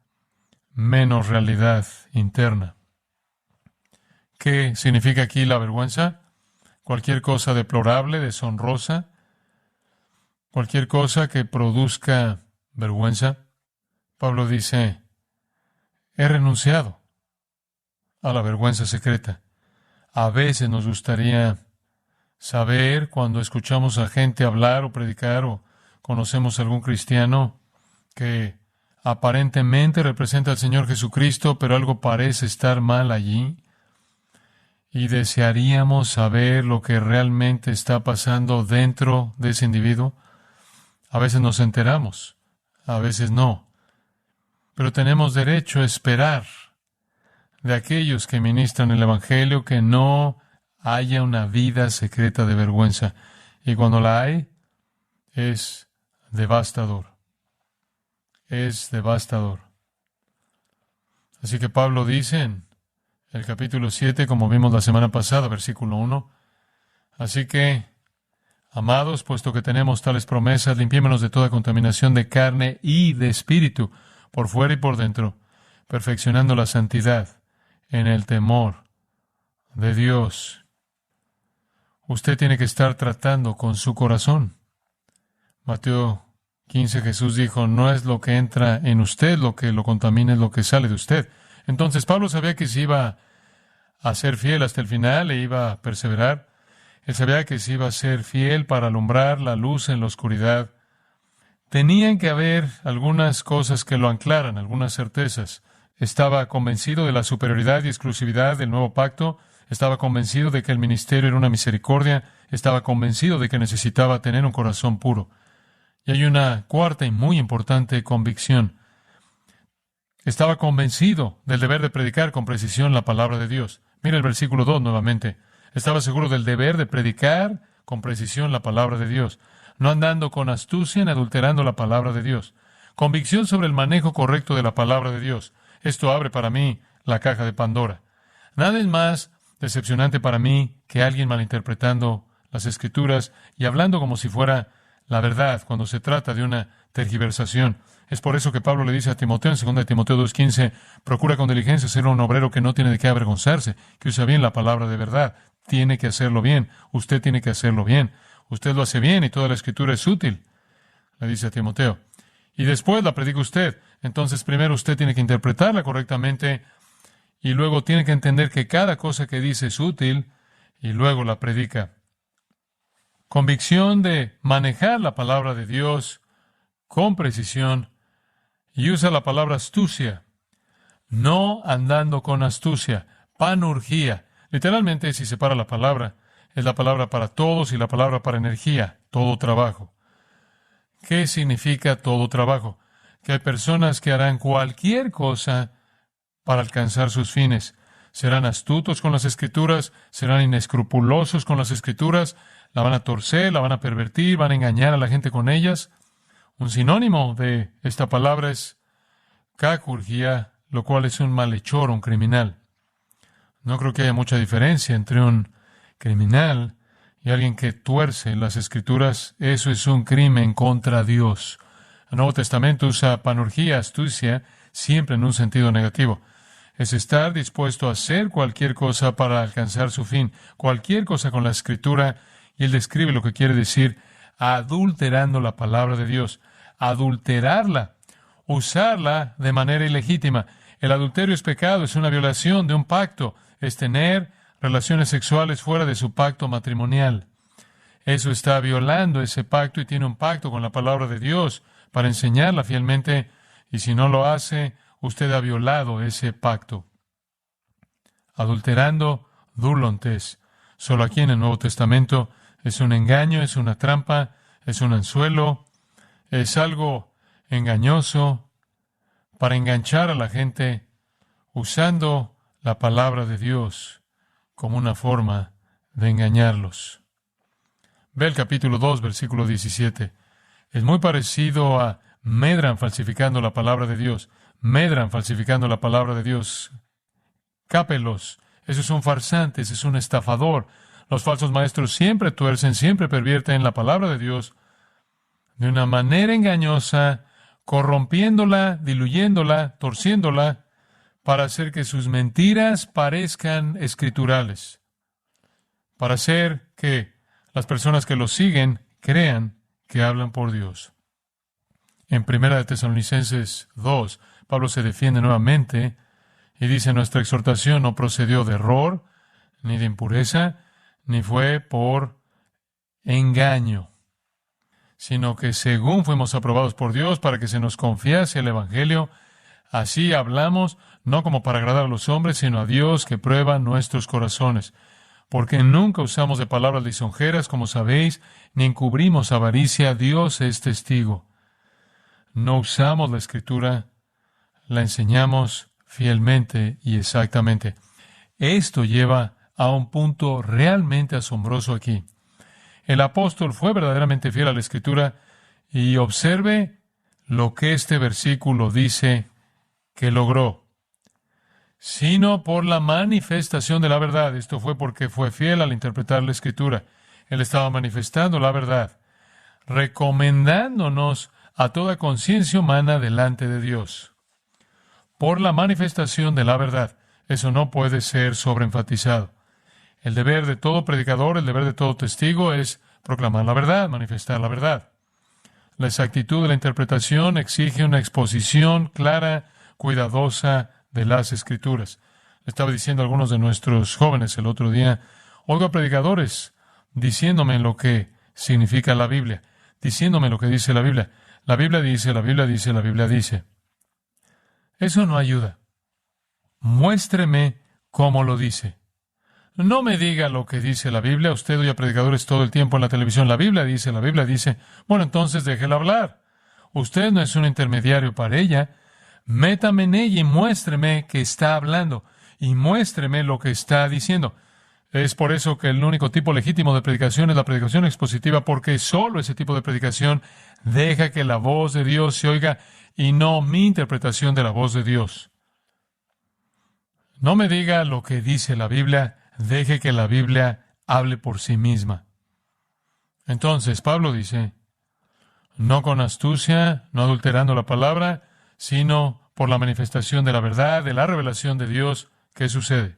menos realidad interna. ¿Qué significa aquí la vergüenza? Cualquier cosa deplorable, deshonrosa, cualquier cosa que produzca vergüenza. Pablo dice, he renunciado a la vergüenza secreta. A veces nos gustaría saber, cuando escuchamos a gente hablar o predicar o conocemos a algún cristiano que aparentemente representa al Señor Jesucristo, pero algo parece estar mal allí, y desearíamos saber lo que realmente está pasando dentro de ese individuo. A veces nos enteramos, a veces no. Pero tenemos derecho a esperar de aquellos que ministran el Evangelio que no haya una vida secreta de vergüenza. Y cuando la hay, es devastador. Es devastador. Así que Pablo dice en el capítulo 7, como vimos la semana pasada, versículo 1, así que, amados, puesto que tenemos tales promesas, limpiémonos de toda contaminación de carne y de espíritu, por fuera y por dentro, perfeccionando la santidad en el temor de Dios. Usted tiene que estar tratando con su corazón. Mateo 15, Jesús dijo, no es lo que entra en usted lo que lo contamina, es lo que sale de usted. Entonces Pablo sabía que se iba a ser fiel hasta el final e iba a perseverar. Él sabía que se iba a ser fiel para alumbrar la luz en la oscuridad. Tenían que haber algunas cosas que lo anclaran, algunas certezas. Estaba convencido de la superioridad y exclusividad del nuevo pacto. Estaba convencido de que el ministerio era una misericordia. Estaba convencido de que necesitaba tener un corazón puro. Y hay una cuarta y muy importante convicción. Estaba convencido del deber de predicar con precisión la palabra de Dios. Mira el versículo 2 nuevamente. Estaba seguro del deber de predicar con precisión la palabra de Dios, no andando con astucia ni adulterando la palabra de Dios. Convicción sobre el manejo correcto de la palabra de Dios. Esto abre para mí la caja de Pandora. Nada es más decepcionante para mí que alguien malinterpretando las Escrituras y hablando como si fuera la verdad cuando se trata de una tergiversación. Es por eso que Pablo le dice a Timoteo en 2 Timoteo 2:15, procura con diligencia ser un obrero que no tiene de qué avergonzarse, que usa bien la palabra de verdad. Tiene que hacerlo bien. Usted tiene que hacerlo bien. Usted lo hace bien y toda la Escritura es útil, le dice a Timoteo. Y después la predica usted. Entonces primero usted tiene que interpretarla correctamente y luego tiene que entender que cada cosa que dice es útil y luego la predica. Convicción de manejar la palabra de Dios con precisión y usa la palabra astucia, no andando con astucia, panurgía. Literalmente, si separa la palabra, es la palabra para todos y la palabra para energía, todo trabajo. ¿Qué significa todo trabajo? Que hay personas que harán cualquier cosa para alcanzar sus fines. Serán astutos con las Escrituras, serán inescrupulosos con las Escrituras, la van a torcer, la van a pervertir, van a engañar a la gente con ellas. Un sinónimo de esta palabra es cacurgia, lo cual es un malhechor, un criminal. No creo que haya mucha diferencia entre un criminal y alguien que tuerce las Escrituras. Eso es un crimen contra Dios. El Nuevo Testamento usa panurgia, astucia, siempre en un sentido negativo. Es estar dispuesto a hacer cualquier cosa para alcanzar su fin, cualquier cosa con la Escritura, y él describe lo que quiere decir adulterando la palabra de Dios. Adulterarla, usarla de manera ilegítima. El adulterio es pecado, es una violación de un pacto, es tener relaciones sexuales fuera de su pacto matrimonial. Eso está violando ese pacto y tiene un pacto con la palabra de Dios para enseñarla fielmente, y si no lo hace, usted ha violado ese pacto. Adulterando, dulontes. Solo aquí en el Nuevo Testamento es un engaño, es una trampa, es un anzuelo, es algo engañoso para enganchar a la gente usando la palabra de Dios como una forma de engañarlos. Ve el capítulo 2, versículo 17. Es muy parecido a medran falsificando la palabra de Dios. Medran falsificando la palabra de Dios. Cápelos. Eso es un farsante, ese es un estafador. Los falsos maestros siempre tuercen, siempre pervierten la palabra de Dios de una manera engañosa, corrompiéndola, diluyéndola, torciéndola, para hacer que sus mentiras parezcan escriturales, para hacer que las personas que los siguen crean que hablan por Dios. En 1 Tesalonicenses 2, Pablo se defiende nuevamente y dice: nuestra exhortación no procedió de error, ni de impureza, ni fue por engaño, sino que según fuimos aprobados por Dios para que se nos confiase el Evangelio, así hablamos, no como para agradar a los hombres, sino a Dios que prueba nuestros corazones. Porque nunca usamos de palabras lisonjeras, como sabéis, ni encubrimos avaricia. Dios es testigo. No usamos la Escritura, la enseñamos fielmente y exactamente. Esto lleva a un punto realmente asombroso aquí. El apóstol fue verdaderamente fiel a la Escritura y observe lo que este versículo dice que logró. Sino por la manifestación de la verdad. Esto fue porque fue fiel al interpretar la Escritura. Él estaba manifestando la verdad, recomendándonos a toda conciencia humana delante de Dios. Por la manifestación de la verdad. Eso no puede ser sobreenfatizado. El deber de todo predicador, el deber de todo testigo es proclamar la verdad, manifestar la verdad. La exactitud de la interpretación exige una exposición clara, cuidadosa de las Escrituras. Le estaba diciendo a algunos de nuestros jóvenes el otro día: oigo a predicadores diciéndome lo que significa la Biblia, diciéndome lo que dice la Biblia. La Biblia dice, la Biblia dice, la Biblia dice. Eso no ayuda. Muéstreme cómo lo dice. No me diga lo que dice la Biblia. Usted oye a predicadores todo el tiempo en la televisión. La Biblia dice. Bueno, entonces déjela hablar. Usted no es un intermediario para ella. Métame en ella y muéstreme que está hablando. Y muéstreme lo que está diciendo. Es por eso que el único tipo legítimo de predicación es la predicación expositiva, porque solo ese tipo de predicación deja que la voz de Dios se oiga y no mi interpretación de la voz de Dios. No me diga lo que dice la Biblia, deje que la Biblia hable por sí misma. Entonces, Pablo dice, no con astucia, no adulterando la palabra, sino por la manifestación de la verdad, de la revelación de Dios. ¿Qué sucede?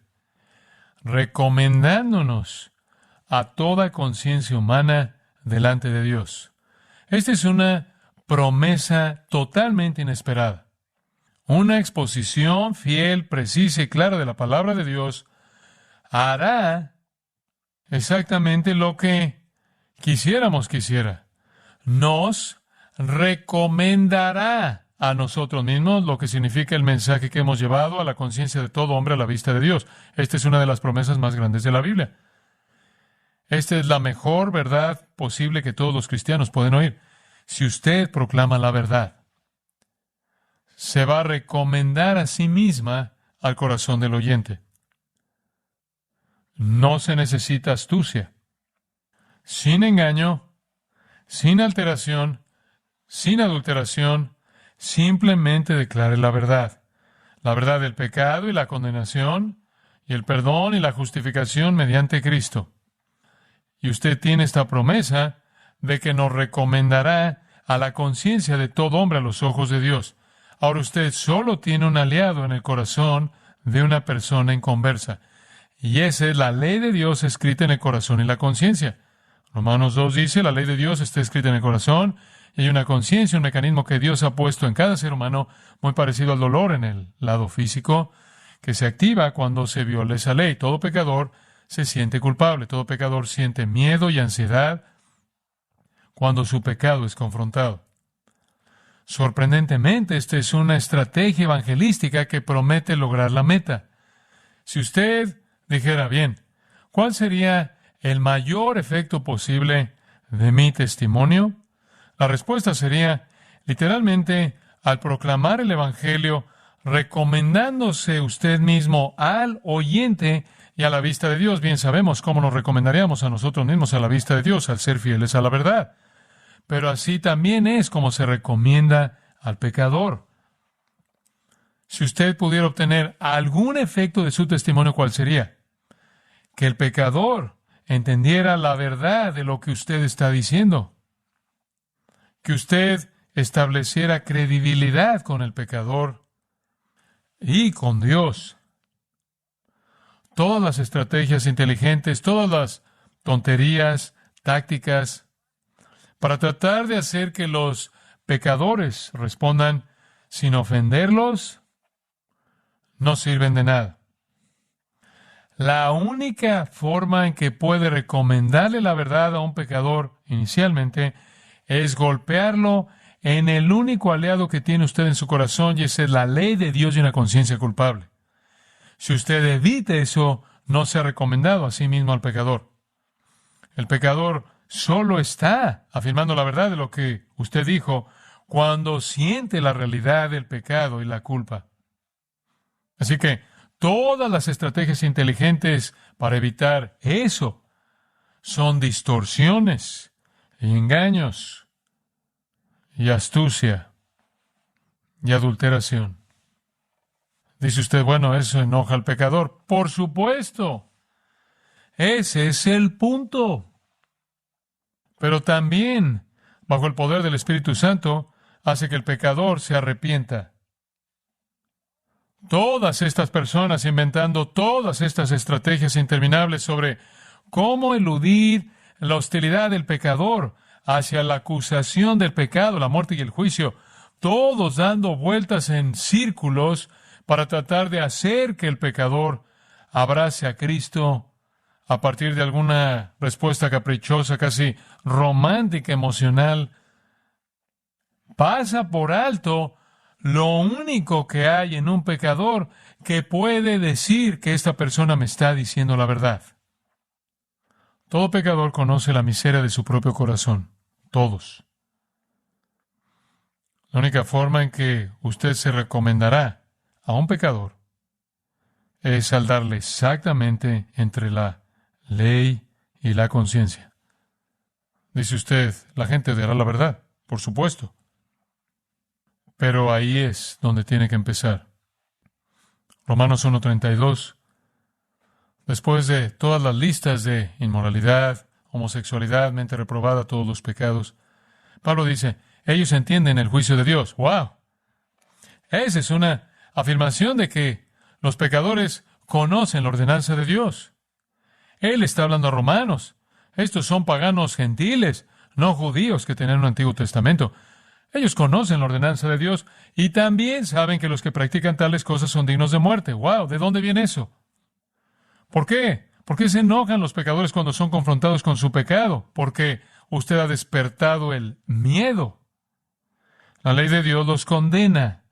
Recomendándonos a toda conciencia humana delante de Dios. Esta es una promesa totalmente inesperada. Una exposición fiel, precisa y clara de la palabra de Dios hará exactamente lo que quisiéramos que hiciera. Nos recomendará a nosotros mismos, lo que significa el mensaje que hemos llevado a la conciencia de todo hombre a la vista de Dios. Esta es una de las promesas más grandes de la Biblia. Esta es la mejor verdad posible que todos los cristianos pueden oír. Si usted proclama la verdad, se va a recomendar a sí misma al corazón del oyente. No se necesita astucia. Sin engaño, sin alteración, sin adulteración, simplemente declare la verdad del pecado y la condenación, y el perdón y la justificación mediante Cristo. Y usted tiene esta promesa de que nos recomendará a la conciencia de todo hombre a los ojos de Dios. Ahora usted solo tiene un aliado en el corazón de una persona inconversa, y esa es la ley de Dios escrita en el corazón y la conciencia. Romanos 2 dice, la ley de Dios está escrita en el corazón, y hay una conciencia, un mecanismo que Dios ha puesto en cada ser humano, muy parecido al dolor en el lado físico, que se activa cuando se viola esa ley. Todo pecador se siente culpable, todo pecador siente miedo y ansiedad cuando su pecado es confrontado. Sorprendentemente, esta es una estrategia evangelística que promete lograr la meta. Si usted dijera, bien, ¿cuál sería el mayor efecto posible de mi testimonio? La respuesta sería, literalmente, al proclamar el Evangelio, recomendándose usted mismo al oyente y a la vista de Dios. Bien sabemos cómo nos recomendaríamos a nosotros mismos a la vista de Dios, al ser fieles a la verdad. Pero así también es como se recomienda al pecador. Si usted pudiera obtener algún efecto de su testimonio, ¿cuál sería? Que el pecador entendiera la verdad de lo que usted está diciendo. Que usted estableciera credibilidad con el pecador y con Dios. Todas las estrategias inteligentes, todas las tonterías, tácticas, para tratar de hacer que los pecadores respondan sin ofenderlos, no sirven de nada. La única forma en que puede recomendarle la verdad a un pecador inicialmente es golpearlo en el único aliado que tiene usted en su corazón, y esa es la ley de Dios y una conciencia culpable. Si usted evita eso, no se ha recomendado a sí mismo al pecador. El pecador solo está afirmando la verdad de lo que usted dijo cuando siente la realidad del pecado y la culpa. Así que todas las estrategias inteligentes para evitar eso son distorsiones y engaños y astucia y adulteración. Dice usted, bueno, eso enoja al pecador. Por supuesto. Ese es el punto. Pero también, bajo el poder del Espíritu Santo, hace que el pecador se arrepienta. Todas estas personas inventando todas estas estrategias interminables sobre cómo eludir la hostilidad del pecador hacia la acusación del pecado, la muerte y el juicio, todos dando vueltas en círculos para tratar de hacer que el pecador abrace a Cristo a partir de alguna respuesta caprichosa, casi romántica, emocional. Pasa por alto lo único que hay en un pecador, que puede decir que esta persona me está diciendo la verdad. Todo pecador conoce la miseria de su propio corazón. Todos. La única forma en que usted se recomendará a un pecador es al darle exactamente entre la ley y la conciencia. Dice usted, la gente dirá la verdad, por supuesto. Pero ahí es donde tiene que empezar. Romanos 1:32. Después de todas las listas de inmoralidad, homosexualidad, mente reprobada, todos los pecados, Pablo dice, ellos entienden el juicio de Dios. ¡Wow! Esa es una afirmación de que los pecadores conocen la ordenanza de Dios. Él está hablando a romanos. Estos son paganos gentiles, no judíos que tenían un Antiguo Testamento. Ellos conocen la ordenanza de Dios y también saben que los que practican tales cosas son dignos de muerte. ¡Wow! ¿De dónde viene eso? ¿Por qué? ¿Por qué se enojan los pecadores cuando son confrontados con su pecado? Porque usted ha despertado el miedo. La ley de Dios los condena.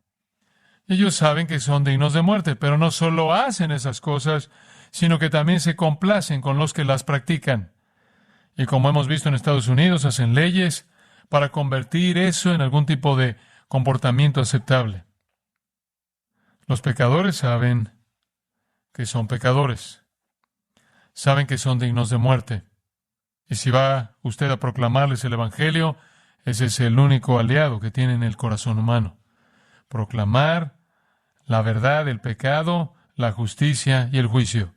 Ellos saben que son dignos de muerte, pero no solo hacen esas cosas, sino que también se complacen con los que las practican. Y como hemos visto en Estados Unidos, hacen leyes para convertir eso en algún tipo de comportamiento aceptable. Los pecadores saben que son pecadores. Saben que son dignos de muerte. Y si va usted a proclamarles el Evangelio, ese es el único aliado que tiene en el corazón humano. Proclamar la verdad, el pecado, la justicia y el juicio.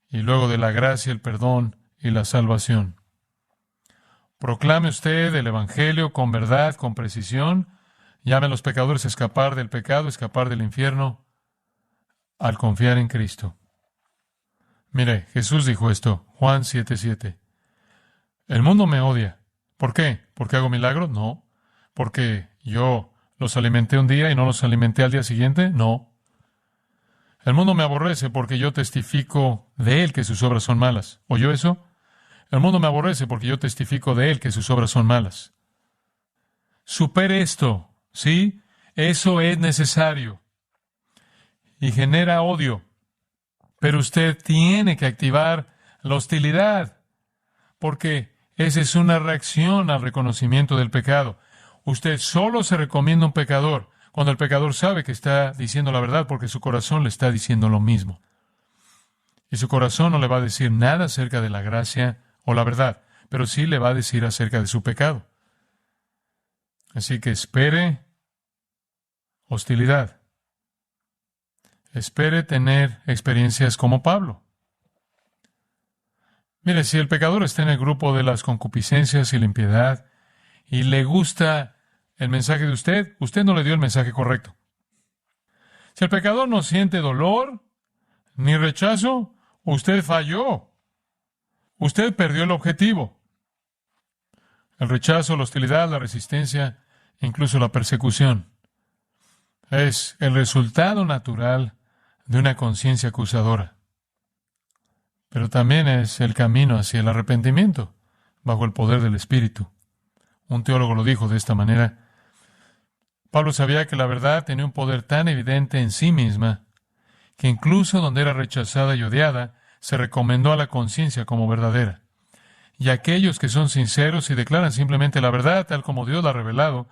Y luego de la gracia, el perdón y la salvación. Proclame usted el Evangelio con verdad, con precisión. Llame a los pecadores a escapar del pecado, escapar del infierno, al confiar en Cristo. Mire, Jesús dijo esto, Juan 7:7. El mundo me odia. ¿Por qué? ¿Porque hago milagros? No. ¿Porque yo los alimenté un día y no los alimenté al día siguiente? No. El mundo me aborrece porque yo testifico de él que sus obras son malas. ¿Oyó eso? El mundo me aborrece porque yo testifico de él que sus obras son malas. Supere esto, ¿sí? Eso es necesario. Y genera odio. Pero usted tiene que activar la hostilidad, porque esa es una reacción al reconocimiento del pecado. Usted solo se recomienda a un pecador cuando el pecador sabe que está diciendo la verdad, porque su corazón le está diciendo lo mismo. Y su corazón no le va a decir nada acerca de la gracia o la verdad, pero sí le va a decir acerca de su pecado. Así que espere hostilidad. Espere tener experiencias como Pablo. Mire, si el pecador está en el grupo de las concupiscencias y la impiedad y le gusta el mensaje de usted, usted no le dio el mensaje correcto. Si el pecador no siente dolor ni rechazo, usted falló. Usted perdió el objetivo. El rechazo, la hostilidad, la resistencia, incluso la persecución, es el resultado natural de una conciencia acusadora. Pero también es el camino hacia el arrepentimiento, bajo el poder del Espíritu. Un teólogo lo dijo de esta manera. Pablo sabía que la verdad tenía un poder tan evidente en sí misma, que incluso donde era rechazada y odiada, se recomendó a la conciencia como verdadera. Y aquellos que son sinceros y declaran simplemente la verdad, tal como Dios la ha revelado,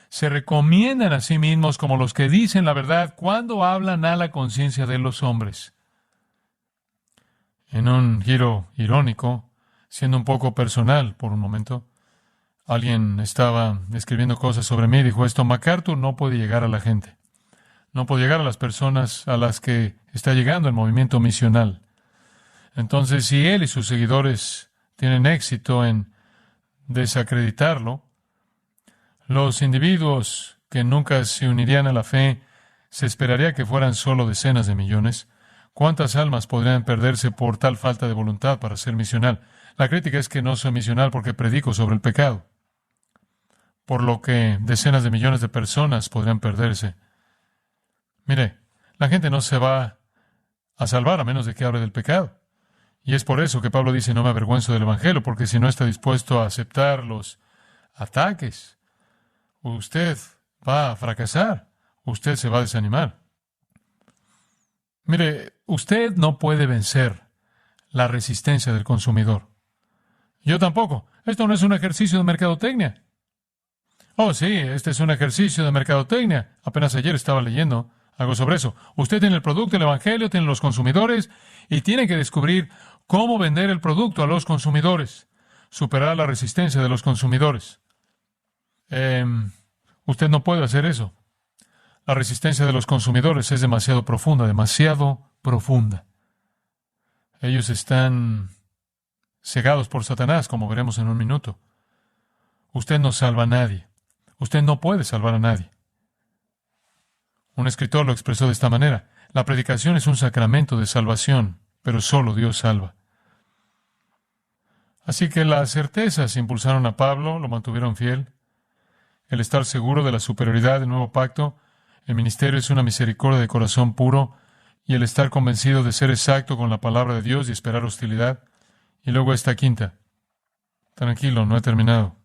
se recomiendan a sí mismos como los que dicen la verdad cuando hablan a la conciencia de los hombres. En un giro irónico, siendo un poco personal por un momento, alguien estaba escribiendo cosas sobre mí y dijo esto: MacArthur no puede llegar a la gente. No puede llegar a las personas a las que está llegando el movimiento misional. Entonces, si él y sus seguidores tienen éxito en desacreditarlo, los individuos que nunca se unirían a la fe, se esperaría que fueran solo decenas de millones. ¿Cuántas almas podrían perderse por tal falta de voluntad para ser misional? La crítica es que no soy misional porque predico sobre el pecado, por lo que decenas de millones de personas podrían perderse. Mire, la gente no se va a salvar a menos de que hable del pecado. Y es por eso que Pablo dice: no me avergüenzo del Evangelio, porque si no está dispuesto a aceptar los ataques, usted va a fracasar, usted se va a desanimar. Mire, usted no puede vencer la resistencia del consumidor. Yo tampoco. Esto no es un ejercicio de mercadotecnia. Oh, sí, este es un ejercicio de mercadotecnia. Apenas ayer estaba leyendo algo sobre eso. Usted tiene el producto, el evangelio, tiene los consumidores y tiene que descubrir cómo vender el producto a los consumidores. Superar la resistencia de los consumidores. Usted no puede hacer eso. La resistencia de los consumidores es demasiado profunda, demasiado profunda. Ellos están cegados por Satanás, como veremos en un minuto. Usted no salva a nadie. Usted no puede salvar a nadie. Un escritor lo expresó de esta manera: la predicación es un sacramento de salvación, pero solo Dios salva. Así que las certezas impulsaron a Pablo, lo mantuvieron fiel. El estar seguro de la superioridad del nuevo pacto, el ministerio es una misericordia de corazón puro, y el estar convencido de ser exacto con la palabra de Dios y esperar hostilidad. Y luego esta quinta: tranquilo, no he terminado.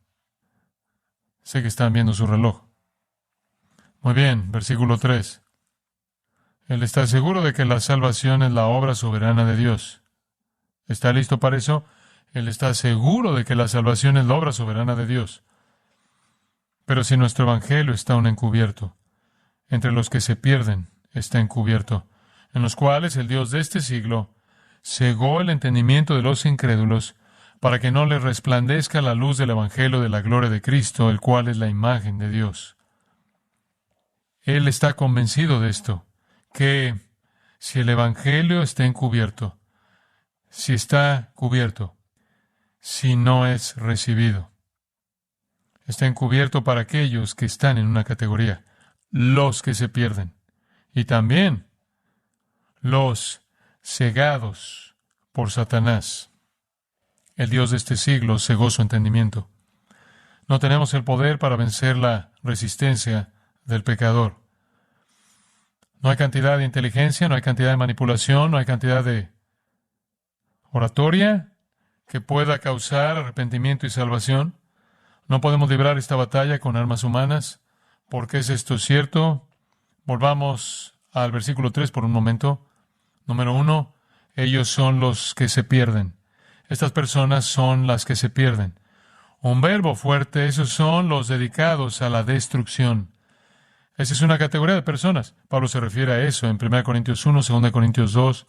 Sé que están viendo su reloj. Muy bien, versículo 3. Él está seguro de que la salvación es la obra soberana de Dios. ¿Está listo para eso? Él está seguro de que la salvación es la obra soberana de Dios. Pero si nuestro evangelio está aún encubierto, entre los que se pierden está encubierto, en los cuales el Dios de este siglo cegó el entendimiento de los incrédulos para que no les resplandezca la luz del evangelio de la gloria de Cristo, el cual es la imagen de Dios. Él está convencido de esto, que si el evangelio está encubierto, si está cubierto, si no es recibido, está encubierto para aquellos que están en una categoría, los que se pierden, y también los cegados por Satanás. El Dios de este siglo cegó su entendimiento. No tenemos el poder para vencer la resistencia del pecador. No hay cantidad de inteligencia, no hay cantidad de manipulación, no hay cantidad de oratoria que pueda causar arrepentimiento y salvación. No podemos librar esta batalla con armas humanas. ¿Por qué es esto cierto? Volvamos al versículo 3 por un momento. Número 1, ellos son los que se pierden. Estas personas son las que se pierden. Un verbo fuerte, esos son los dedicados a la destrucción. Esa es una categoría de personas. Pablo se refiere a eso en 1 Corintios 1, 2 Corintios 2.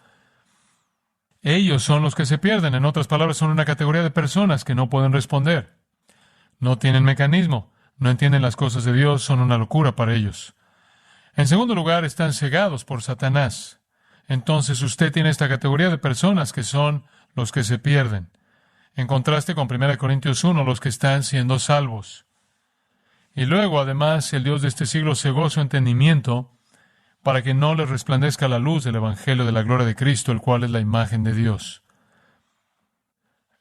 Ellos son los que se pierden. En otras palabras, son una categoría de personas que no pueden responder. No tienen mecanismo. No entienden las cosas de Dios. Son una locura para ellos. En segundo lugar, están cegados por Satanás. Entonces usted tiene esta categoría de personas que son los que se pierden. En contraste con 1 Corintios 1, los que están siendo salvos. Y luego, además, el Dios de este siglo cegó su entendimiento para que no les resplandezca la luz del evangelio de la gloria de Cristo, el cual es la imagen de Dios.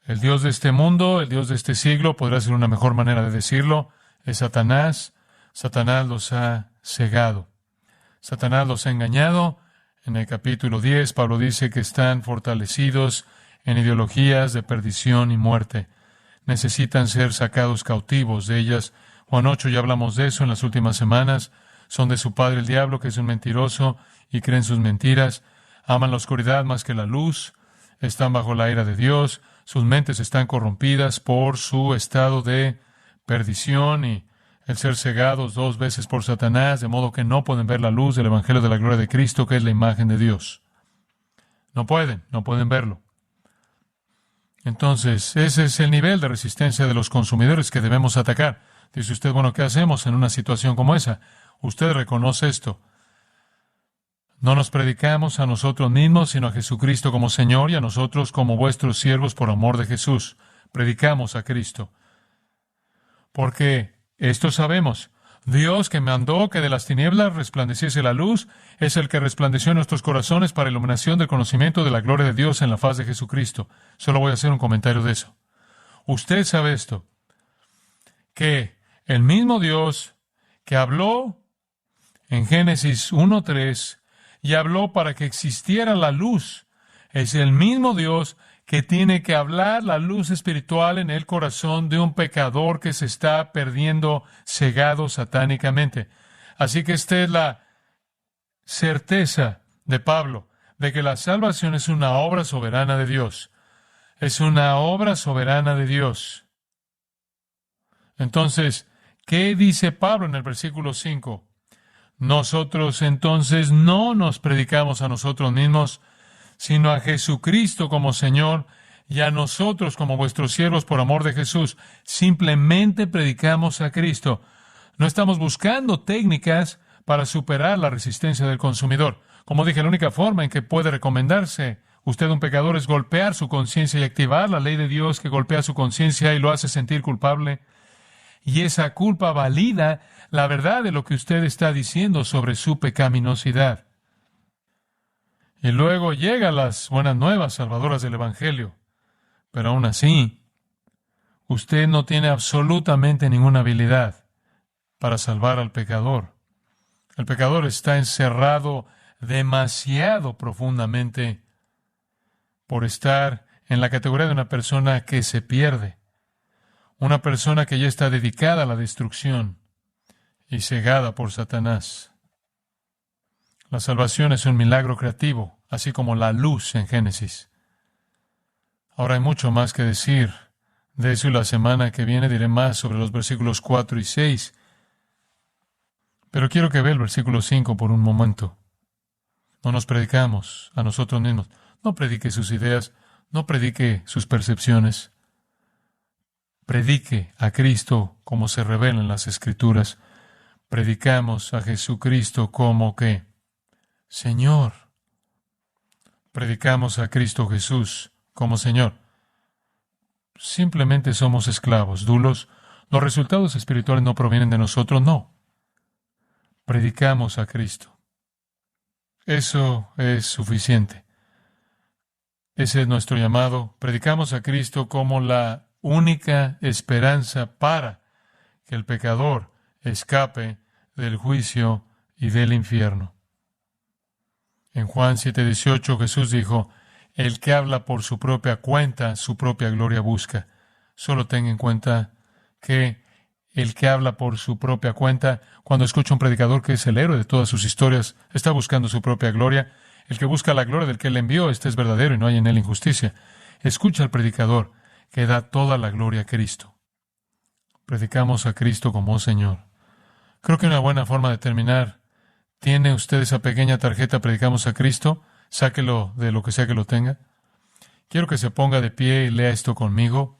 El Dios de este mundo, el Dios de este siglo, podrá ser una mejor manera de decirlo, es Satanás. Satanás los ha cegado. Satanás los ha engañado. En el capítulo 10, Pablo dice que están fortalecidos en ideologías de perdición y muerte. Necesitan ser sacados cautivos de ellas. Juan 8, ya hablamos de eso en las últimas semanas. Son de su padre el diablo, que es un mentiroso, y creen sus mentiras. Aman la oscuridad más que la luz. Están bajo la ira de Dios. Sus mentes están corrompidas por su estado de perdición y el ser cegados 2 veces por Satanás, de modo que no pueden ver la luz del evangelio de la gloria de Cristo, que es la imagen de Dios. No pueden verlo. Entonces, ese es el nivel de resistencia de los consumidores que debemos atacar. Dice usted, bueno, ¿qué hacemos en una situación como esa? Usted reconoce esto. No nos predicamos a nosotros mismos, sino a Jesucristo como Señor y a nosotros como vuestros siervos por amor de Jesús. Predicamos a Cristo. Porque esto sabemos. Dios, que mandó que de las tinieblas resplandeciese la luz, es el que resplandeció en nuestros corazones para iluminación del conocimiento de la gloria de Dios en la faz de Jesucristo. Solo voy a hacer un comentario de eso. Usted sabe esto, que el mismo Dios que habló en Génesis 1:3 y habló para que existiera la luz, es el mismo Dios que tiene que hablar la luz espiritual en el corazón de un pecador que se está perdiendo, cegado satánicamente. Así que esta es la certeza de Pablo. de que la salvación es una obra soberana de Dios. Es una obra soberana de Dios. Entonces, ¿qué dice Pablo en el versículo 5? Nosotros entonces no nos predicamos a nosotros mismos, sino a Jesucristo como Señor y a nosotros como vuestros siervos por amor de Jesús. Simplemente predicamos a Cristo. No estamos buscando técnicas para superar la resistencia del consumidor. Como dije, la única forma en que puede recomendarse usted un pecador es golpear su conciencia y activar la ley de Dios que golpea su conciencia y lo hace sentir culpable. Y esa culpa valida la verdad de lo que usted está diciendo sobre su pecaminosidad. Y luego llegan las buenas nuevas salvadoras del Evangelio. Pero aún así, usted no tiene absolutamente ninguna habilidad para salvar al pecador. El pecador está encerrado demasiado profundamente por estar en la categoría de una persona que se pierde, una persona que ya está dedicada a la destrucción y cegada por Satanás. La salvación es un milagro creativo, así como la luz en Génesis. Ahora hay mucho más que decir de eso y la semana que viene diré más sobre los versículos 4 y 6. Pero quiero que vea el versículo 5 por un momento. No nos predicamos a nosotros mismos. No predique sus ideas, no predique sus percepciones. Predique a Cristo como se revela en las Escrituras. Predicamos a Jesucristo como que Señor. Predicamos a Cristo Jesús como Señor. Simplemente somos esclavos, dulos. Los resultados espirituales no provienen de nosotros, no. Predicamos a Cristo. Eso es suficiente. Ese es nuestro llamado. Predicamos a Cristo como la única esperanza para que el pecador escape del juicio y del infierno. En Juan 7:18 Jesús dijo, el que habla por su propia cuenta, su propia gloria busca. Solo tenga en cuenta que el que habla por su propia cuenta, cuando escucha a un predicador que es el héroe de todas sus historias, está buscando su propia gloria. El que busca la gloria del que le envió, este es verdadero y no hay en él injusticia. Escucha al predicador que da toda la gloria a Cristo. Predicamos a Cristo como Señor. Creo que una buena forma de terminar. ¿Tiene usted esa pequeña tarjeta Predicamos a Cristo? Sáquelo de lo que sea que lo tenga. Quiero que se ponga de pie y lea esto conmigo.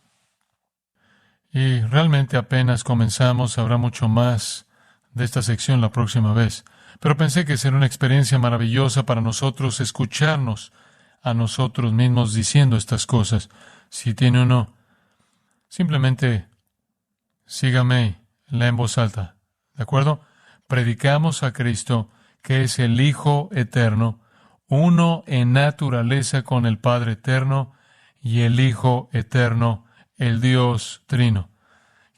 Y realmente apenas comenzamos, habrá mucho más de esta sección la próxima vez. Pero pensé que sería una experiencia maravillosa para nosotros escucharnos a nosotros mismos diciendo estas cosas. Si tiene uno, simplemente sígame y lea en voz alta. ¿De acuerdo? Predicamos a Cristo, que es el Hijo eterno, uno en naturaleza con el Padre eterno y el Hijo eterno, el Dios trino,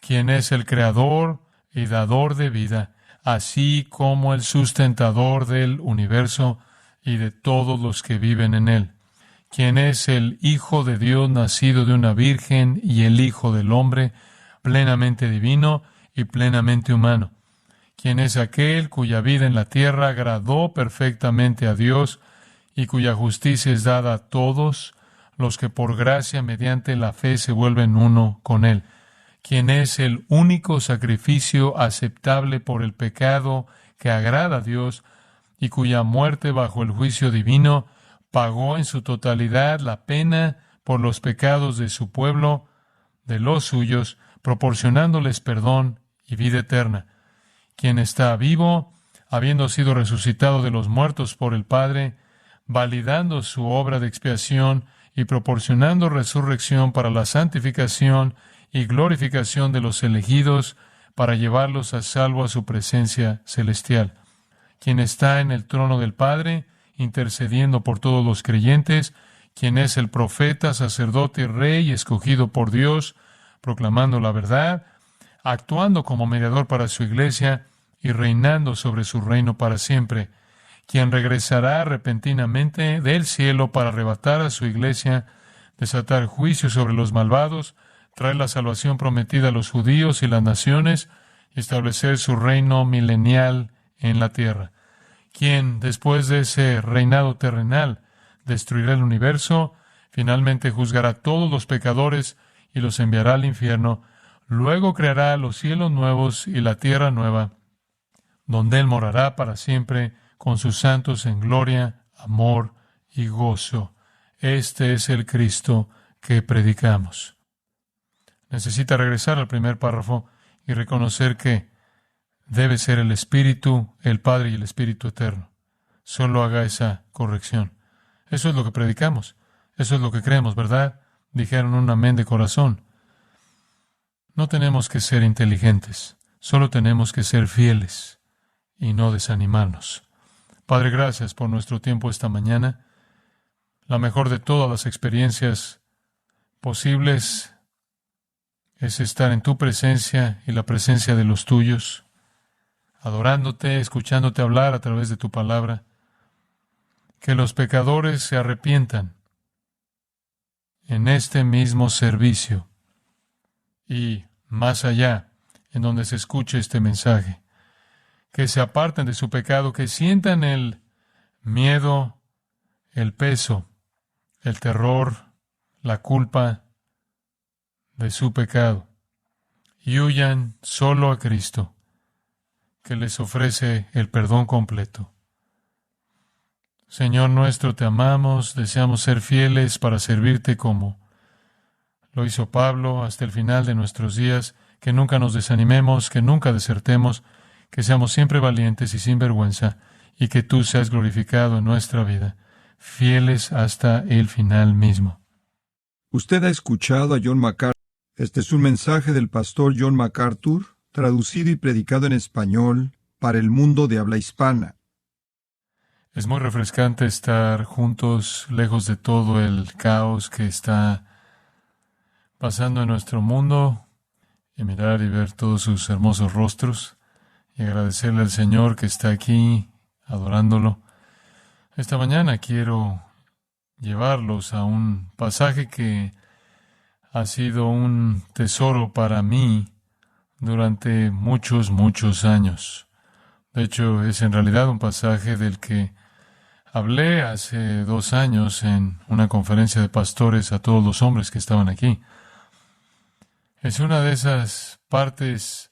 quien es el creador y dador de vida, así como el sustentador del universo y de todos los que viven en él, quien es el Hijo de Dios nacido de una virgen y el Hijo del hombre, plenamente divino y plenamente humano, quien es aquel cuya vida en la tierra agradó perfectamente a Dios y cuya justicia es dada a todos los que por gracia mediante la fe se vuelven uno con Él, quien es el único sacrificio aceptable por el pecado que agrada a Dios y cuya muerte bajo el juicio divino pagó en su totalidad la pena por los pecados de su pueblo, de los suyos, proporcionándoles perdón y vida eterna, quien está vivo, habiendo sido resucitado de los muertos por el Padre, validando su obra de expiación y proporcionando resurrección para la santificación y glorificación de los elegidos para llevarlos a salvo a su presencia celestial, quien está en el trono del Padre, intercediendo por todos los creyentes, quien es el profeta, sacerdote y rey escogido por Dios, proclamando la verdad, actuando como mediador para su iglesia y reinando sobre su reino para siempre, quien regresará repentinamente del cielo para arrebatar a su iglesia, desatar juicio sobre los malvados, traer la salvación prometida a los judíos y las naciones, y establecer su reino milenial en la tierra, quien, después de ese reinado terrenal, destruirá el universo, finalmente juzgará a todos los pecadores y los enviará al infierno. Luego creará los cielos nuevos y la tierra nueva, donde Él morará para siempre con sus santos en gloria, amor y gozo. Este es el Cristo que predicamos. Necesita regresar al primer párrafo y reconocer que debe ser el Espíritu, el Padre y el Espíritu Eterno. Solo haga esa corrección. Eso es lo que predicamos. Eso es lo que creemos, ¿verdad? Dijeron un amén de corazón. No tenemos que ser inteligentes. Solo tenemos que ser fieles y no desanimarnos. Padre, gracias por nuestro tiempo esta mañana. La mejor de todas las experiencias posibles es estar en tu presencia y la presencia de los tuyos, adorándote, escuchándote hablar a través de tu palabra. Que los pecadores se arrepientan en este mismo servicio y más allá, en donde se escuche este mensaje. Que se aparten de su pecado, que sientan el miedo, el peso, el terror, la culpa de su pecado y huyan solo a Cristo, que les ofrece el perdón completo. Señor nuestro, te amamos, deseamos ser fieles para servirte como lo hizo Pablo hasta el final de nuestros días, que nunca nos desanimemos, que nunca desertemos, que seamos siempre valientes y sin vergüenza, y que tú seas glorificado en nuestra vida, fieles hasta el final mismo. Usted ha escuchado a John MacArthur. Este es un mensaje del pastor John MacArthur, traducido y predicado en español para el mundo de habla hispana. Es muy refrescante estar juntos, lejos de todo el caos que está pasando en nuestro mundo, y mirar y ver todos sus hermosos rostros, y agradecerle al Señor que está aquí, adorándolo. Esta mañana quiero llevarlos a un pasaje que ha sido un tesoro para mí durante muchos, muchos años. De hecho, es en realidad un pasaje del que hablé hace 2 años en una conferencia de pastores a todos los hombres que estaban aquí. Es una de esas partes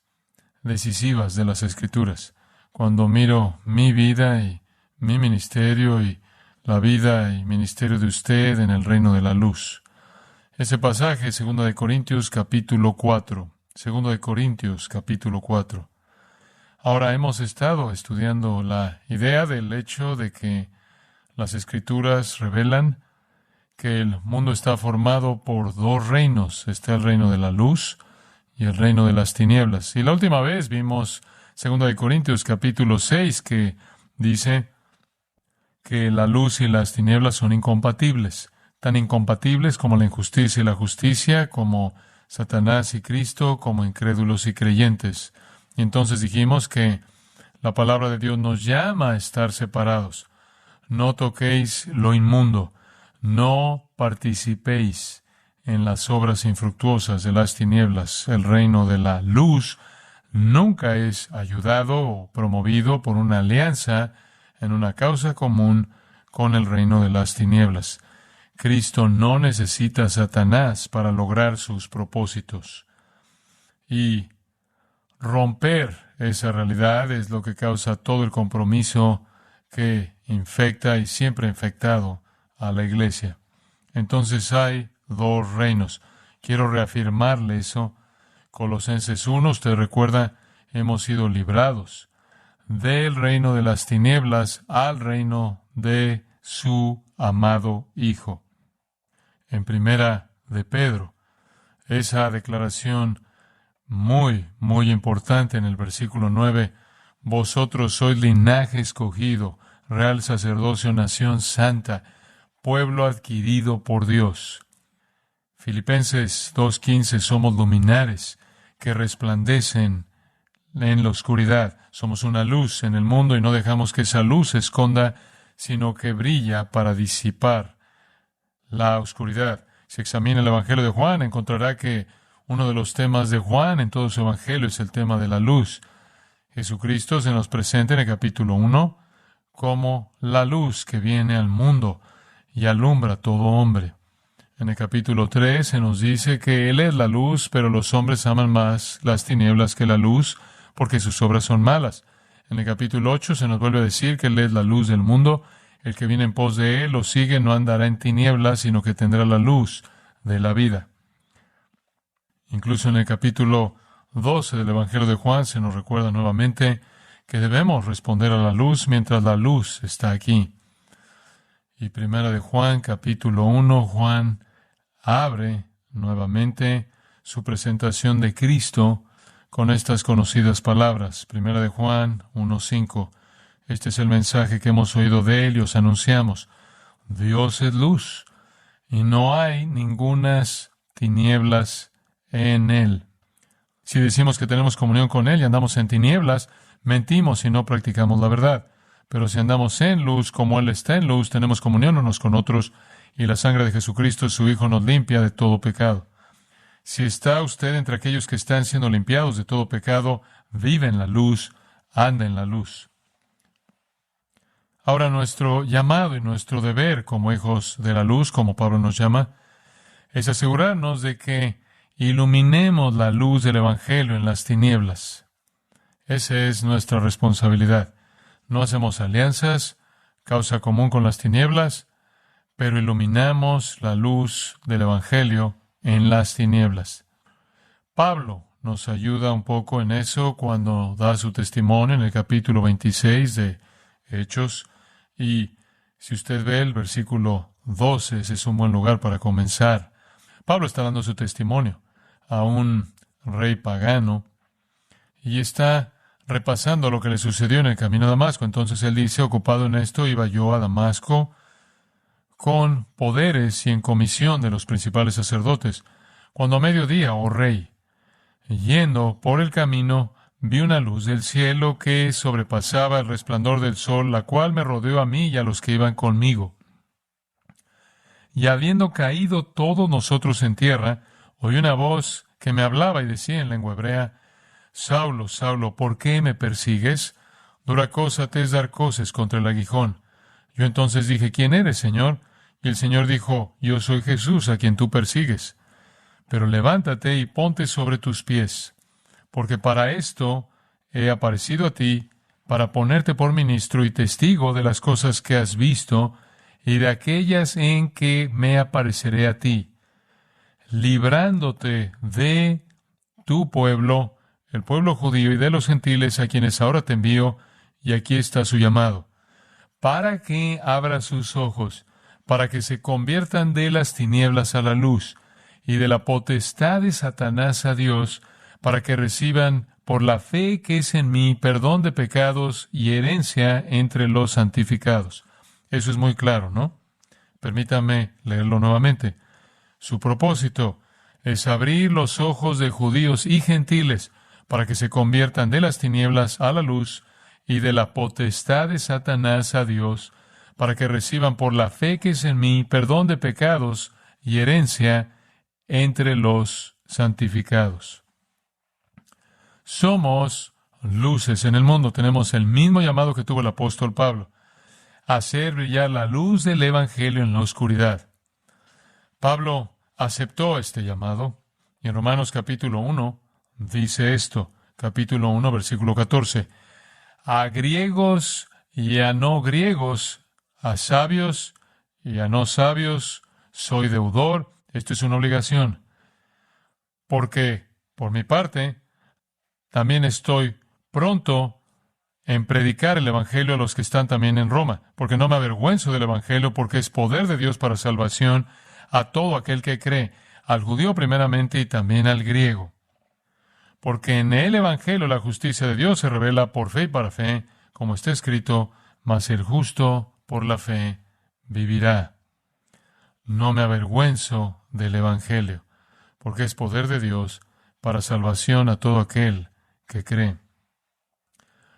decisivas de las Escrituras. Cuando miro mi vida y mi ministerio y la vida y ministerio de usted en el reino de la luz. Ese pasaje, 2 Corintios capítulo 4. 2 Corintios capítulo 4. Ahora hemos estado estudiando la idea del hecho de que las Escrituras revelan que el mundo está formado por 2 reinos. Está el reino de la luz y el reino de las tinieblas. Y la última vez vimos 2 Corintios capítulo 6 que dice que la luz y las tinieblas son incompatibles. Tan incompatibles como la injusticia y la justicia, como Satanás y Cristo, como incrédulos y creyentes. Y entonces dijimos que la palabra de Dios nos llama a estar separados. No toquéis lo inmundo, no participéis en las obras infructuosas de las tinieblas. El reino de la luz nunca es ayudado o promovido por una alianza en una causa común con el reino de las tinieblas. Cristo no necesita a Satanás para lograr sus propósitos. Y romper esa realidad es lo que causa todo el compromiso que infecta y siempre ha infectado a la iglesia. Entonces hay 2 reinos. Quiero reafirmarle eso. Colosenses 1, usted recuerda, hemos sido librados del reino de las tinieblas al reino de su amado Hijo. En Primera de Pedro, esa declaración muy, muy importante en el versículo 9, vosotros sois linaje escogido, real sacerdocio, nación santa, pueblo adquirido por Dios. Filipenses 2:15, somos luminares que resplandecen en la oscuridad. Somos una luz en el mundo y no dejamos que esa luz se esconda, sino que brilla para disipar la oscuridad. Si examina el Evangelio de Juan, encontrará que uno de los temas de Juan en todo su Evangelio es el tema de la luz. Jesucristo se nos presenta en el capítulo 1 como la luz que viene al mundo. y alumbra a todo hombre. En el capítulo 3 se nos dice que Él es la luz, pero los hombres aman más las tinieblas que la luz, porque sus obras son malas. En el capítulo 8 se nos vuelve a decir que Él es la luz del mundo. El que viene en pos de Él o sigue no andará en tinieblas, sino que tendrá la luz de la vida. Incluso en el capítulo 12 del Evangelio de Juan se nos recuerda nuevamente que debemos responder a la luz mientras la luz está aquí. Y primera de Juan, capítulo 1, Juan abre nuevamente su presentación de Cristo con estas conocidas palabras. Primera de Juan 1:5. Este es el mensaje que hemos oído de Él y os anunciamos. Dios es luz, y no hay ningunas tinieblas en Él. Si decimos que tenemos comunión con Él y andamos en tinieblas, mentimos y no practicamos la verdad. Pero si andamos en luz, como Él está en luz, tenemos comunión unos con otros, y la sangre de Jesucristo, su Hijo, nos limpia de todo pecado. Si está usted entre aquellos que están siendo limpiados de todo pecado, vive en la luz, anda en la luz. Ahora nuestro llamado y nuestro deber como hijos de la luz, como Pablo nos llama, es asegurarnos de que iluminemos la luz del Evangelio en las tinieblas. Esa es nuestra responsabilidad. No hacemos alianzas, causa común con las tinieblas, pero iluminamos la luz del Evangelio en las tinieblas. Pablo nos ayuda un poco en eso cuando da su testimonio en el capítulo 26 de Hechos. Y si usted ve el versículo 12, ese es un buen lugar para comenzar. Pablo está dando su testimonio a un rey pagano y está repasando lo que le sucedió en el camino a Damasco. Entonces él dice, ocupado en esto, iba yo a Damasco con poderes y en comisión de los principales sacerdotes, cuando a mediodía, oh rey, yendo por el camino, vi una luz del cielo que sobrepasaba el resplandor del sol, la cual me rodeó a mí y a los que iban conmigo. Y habiendo caído todos nosotros en tierra, oí una voz que me hablaba y decía en lengua hebrea, Saulo, Saulo, ¿por qué me persigues? Dura cosa te es dar coces contra el aguijón. Yo entonces dije, ¿quién eres, Señor? Y el Señor dijo, yo soy Jesús, a quien tú persigues. Pero levántate y ponte sobre tus pies, porque para esto he aparecido a ti, para ponerte por ministro y testigo de las cosas que has visto y de aquellas en que me apareceré a ti, librándote de tu pueblo, el pueblo judío, y de los gentiles a quienes ahora te envío, y aquí está su llamado, para que abra sus ojos, para que se conviertan de las tinieblas a la luz, y de la potestad de Satanás a Dios, para que reciban por la fe que es en mí perdón de pecados y herencia entre los santificados. Eso es muy claro, ¿no? Permítame leerlo nuevamente. Su propósito es abrir los ojos de judíos y gentiles para que se conviertan de las tinieblas a la luz y de la potestad de Satanás a Dios, para que reciban por la fe que es en mí perdón de pecados y herencia entre los santificados. Somos luces en el mundo. Tenemos el mismo llamado que tuvo el apóstol Pablo, hacer brillar la luz del Evangelio en la oscuridad. Pablo aceptó este llamado, y en Romanos capítulo 1 dice esto, capítulo 1, versículo 14, a griegos y a no griegos, a sabios y a no sabios, soy deudor. Esto es una obligación, porque, por mi parte, también estoy pronto en predicar el Evangelio a los que están también en Roma, porque no me avergüenzo del Evangelio, porque es poder de Dios para salvación a todo aquel que cree, al judío primeramente y también al griego. Porque en el Evangelio la justicia de Dios se revela por fe y para fe, como está escrito, mas el justo por la fe vivirá. No me avergüenzo del Evangelio, porque es poder de Dios para salvación a todo aquel que cree.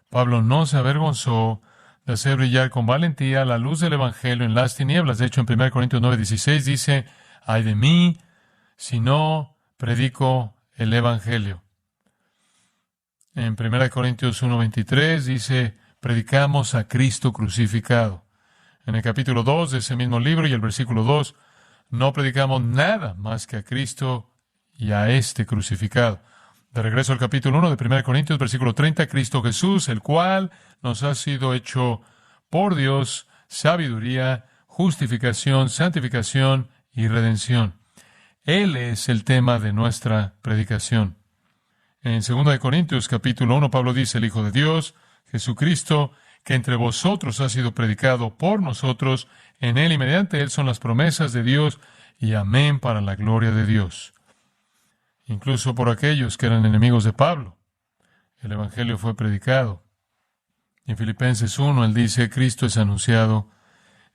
Pablo no se avergonzó de hacer brillar con valentía la luz del Evangelio en las tinieblas. De hecho, en 1 Corintios 9:16 dice, ay de mí si no predico el Evangelio. En 1 Corintios 1:23 dice, predicamos a Cristo crucificado. En el capítulo 2 de ese mismo libro y el versículo 2, no predicamos nada más que a Cristo y a este crucificado. De regreso al capítulo 1 de 1 Corintios, versículo 30, Cristo Jesús, el cual nos ha sido hecho por Dios sabiduría, justificación, santificación y redención. Él es el tema de nuestra predicación. En 2 Corintios, capítulo 1, Pablo dice, el Hijo de Dios, Jesucristo, que entre vosotros ha sido predicado por nosotros, en Él y mediante Él son las promesas de Dios, y amén para la gloria de Dios. Incluso por aquellos que eran enemigos de Pablo, el Evangelio fue predicado. En Filipenses 1, él dice, Cristo es anunciado,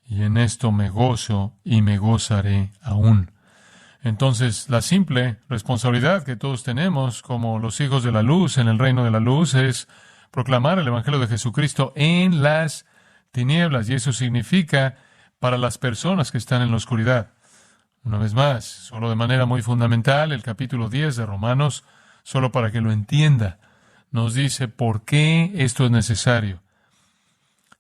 y en esto me gozo y me gozaré aún. Entonces, la simple responsabilidad que todos tenemos como los hijos de la luz en el reino de la luz es proclamar el Evangelio de Jesucristo en las tinieblas, y eso significa para las personas que están en la oscuridad. Una vez más, solo de manera muy fundamental, el capítulo 10 de Romanos, solo para que lo entienda, nos dice por qué esto es necesario.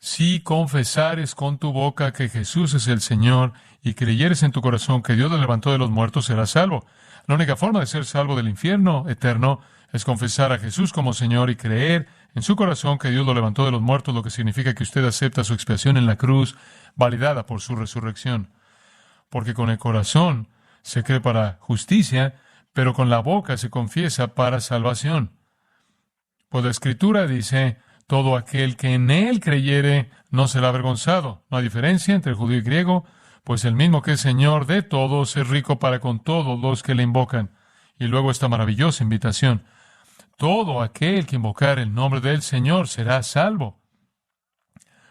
Si confesares con tu boca que Jesús es el Señor y creyeres en tu corazón que Dios lo levantó de los muertos, serás salvo. La única forma de ser salvo del infierno eterno es confesar a Jesús como Señor y creer en su corazón que Dios lo levantó de los muertos, lo que significa que usted acepta su expiación en la cruz, validada por su resurrección. Porque con el corazón se cree para justicia, pero con la boca se confiesa para salvación. Pues la Escritura dice, todo aquel que en Él creyere no será avergonzado. No hay diferencia entre judío y griego, pues el mismo que es Señor de todos es rico para con todos los que le invocan. Y luego esta maravillosa invitación. Todo aquel que invocar el nombre del Señor será salvo.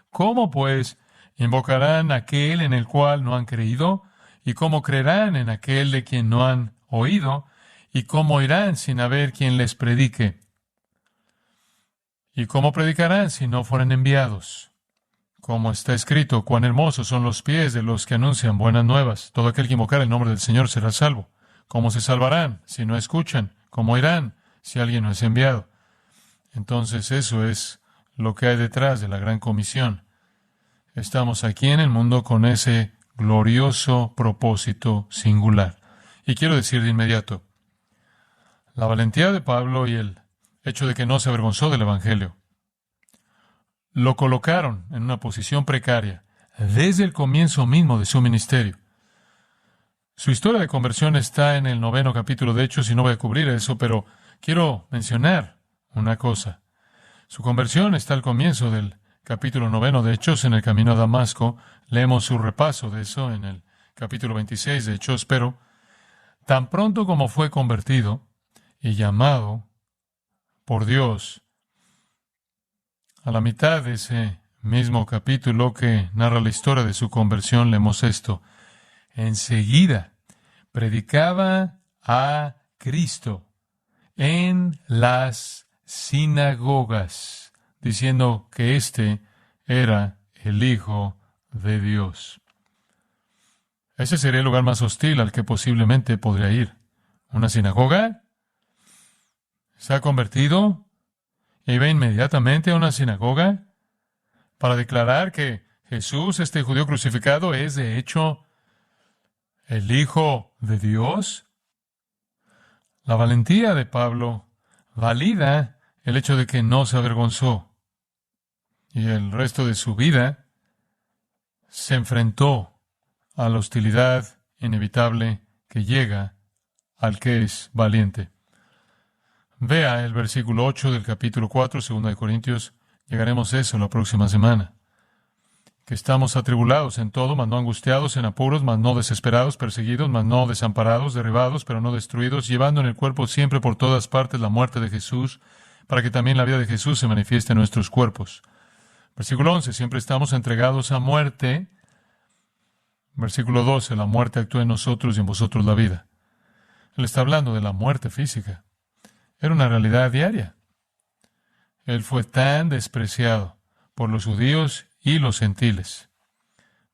¿Cómo, pues, invocarán a aquel en el cual no han creído? ¿Y cómo creerán en aquel de quien no han oído? ¿Y cómo irán sin haber quien les predique? ¿Y cómo predicarán si no fueren enviados? Como está escrito, cuán hermosos son los pies de los que anuncian buenas nuevas. Todo aquel que invocar el nombre del Señor será salvo. ¿Cómo se salvarán si no escuchan? ¿Cómo irán si alguien no es enviado? Entonces eso es lo que hay detrás de la gran comisión. Estamos aquí en el mundo con ese glorioso propósito singular. Y quiero decir de inmediato, la valentía de Pablo y el hecho de que no se avergonzó del Evangelio lo colocaron en una posición precaria desde el comienzo mismo de su ministerio. Su historia de conversión está en el 9º capítulo de Hechos y no voy a cubrir eso, pero quiero mencionar una cosa. Su conversión está al comienzo del capítulo 9 de Hechos, en el camino a Damasco. Leemos su repaso de eso en el capítulo 26 de Hechos, pero tan pronto como fue convertido y llamado por Dios, a la mitad de ese mismo capítulo que narra la historia de su conversión, leemos esto. Enseguida predicaba a Cristo en las sinagogas, diciendo que éste era el Hijo de Dios. Ese sería el lugar más hostil al que posiblemente podría ir. ¿Una sinagoga? ¿Se ha convertido y va inmediatamente a una sinagoga para declarar que Jesús, este judío crucificado, es de hecho el Hijo de Dios? La valentía de Pablo valida el hecho de que no se avergonzó y el resto de su vida se enfrentó a la hostilidad inevitable que llega al que es valiente. Vea el versículo 8 del capítulo 4, 2 de Corintios. Llegaremos a eso la próxima semana. Que estamos atribulados en todo, mas no angustiados, en apuros, mas no desesperados, perseguidos, mas no desamparados, derribados, pero no destruidos, llevando en el cuerpo siempre por todas partes la muerte de Jesús, para que también la vida de Jesús se manifieste en nuestros cuerpos. Versículo 11, siempre estamos entregados a muerte. Versículo 12, la muerte actúa en nosotros y en vosotros la vida. Él está hablando de la muerte física. Era una realidad diaria. Él fue tan despreciado por los judíos y los gentiles.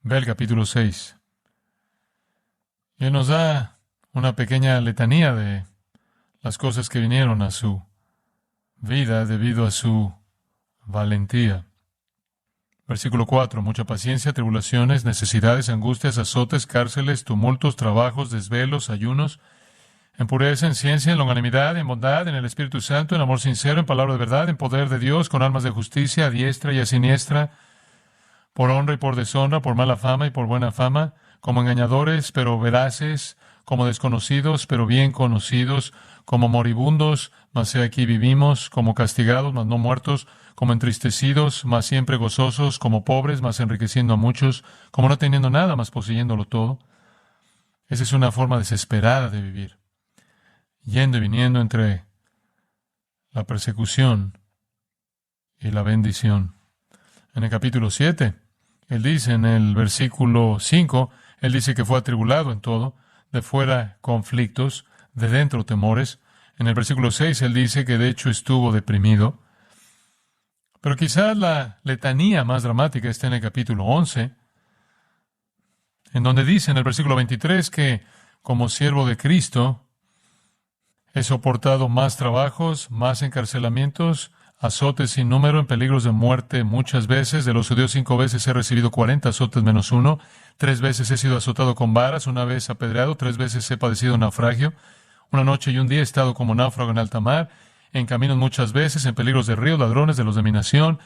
Ve el capítulo 6. Y él nos da una pequeña letanía de las cosas que vinieron a su vida debido a su valentía. Versículo 4. Mucha paciencia, tribulaciones, necesidades, angustias, azotes, cárceles, tumultos, trabajos, desvelos, ayunos, en pureza, en ciencia, en longanimidad, en bondad, en el Espíritu Santo, en amor sincero, en palabra de verdad, en poder de Dios, con almas de justicia, a diestra y a siniestra, por honra y por deshonra, por mala fama y por buena fama, como engañadores, pero veraces, como desconocidos, pero bien conocidos, como moribundos, mas he aquí vivimos, como castigados, mas no muertos, como entristecidos, mas siempre gozosos, como pobres, mas enriqueciendo a muchos, como no teniendo nada, mas poseyéndolo todo. Esa es una forma desesperada de vivir, yendo y viniendo entre la persecución y la bendición. En el capítulo 7, él dice en el versículo 5, él dice que fue atribulado en todo, de fuera conflictos, de dentro temores. En el versículo 6, él dice que de hecho estuvo deprimido. Pero quizás la letanía más dramática está en el capítulo 11, en donde dice en el versículo 23 que como siervo de Cristo he soportado más trabajos, más encarcelamientos, azotes sin número, en peligros de muerte muchas veces. De los judíos 5 veces he recibido 40 azotes menos uno. 3 veces he sido azotado con varas, 1 vez apedreado, 3 veces he padecido naufragio. 1 noche y 1 día he estado como náufrago en alta mar, en caminos muchas veces, en peligros de ríos, ladrones de los de mi nación,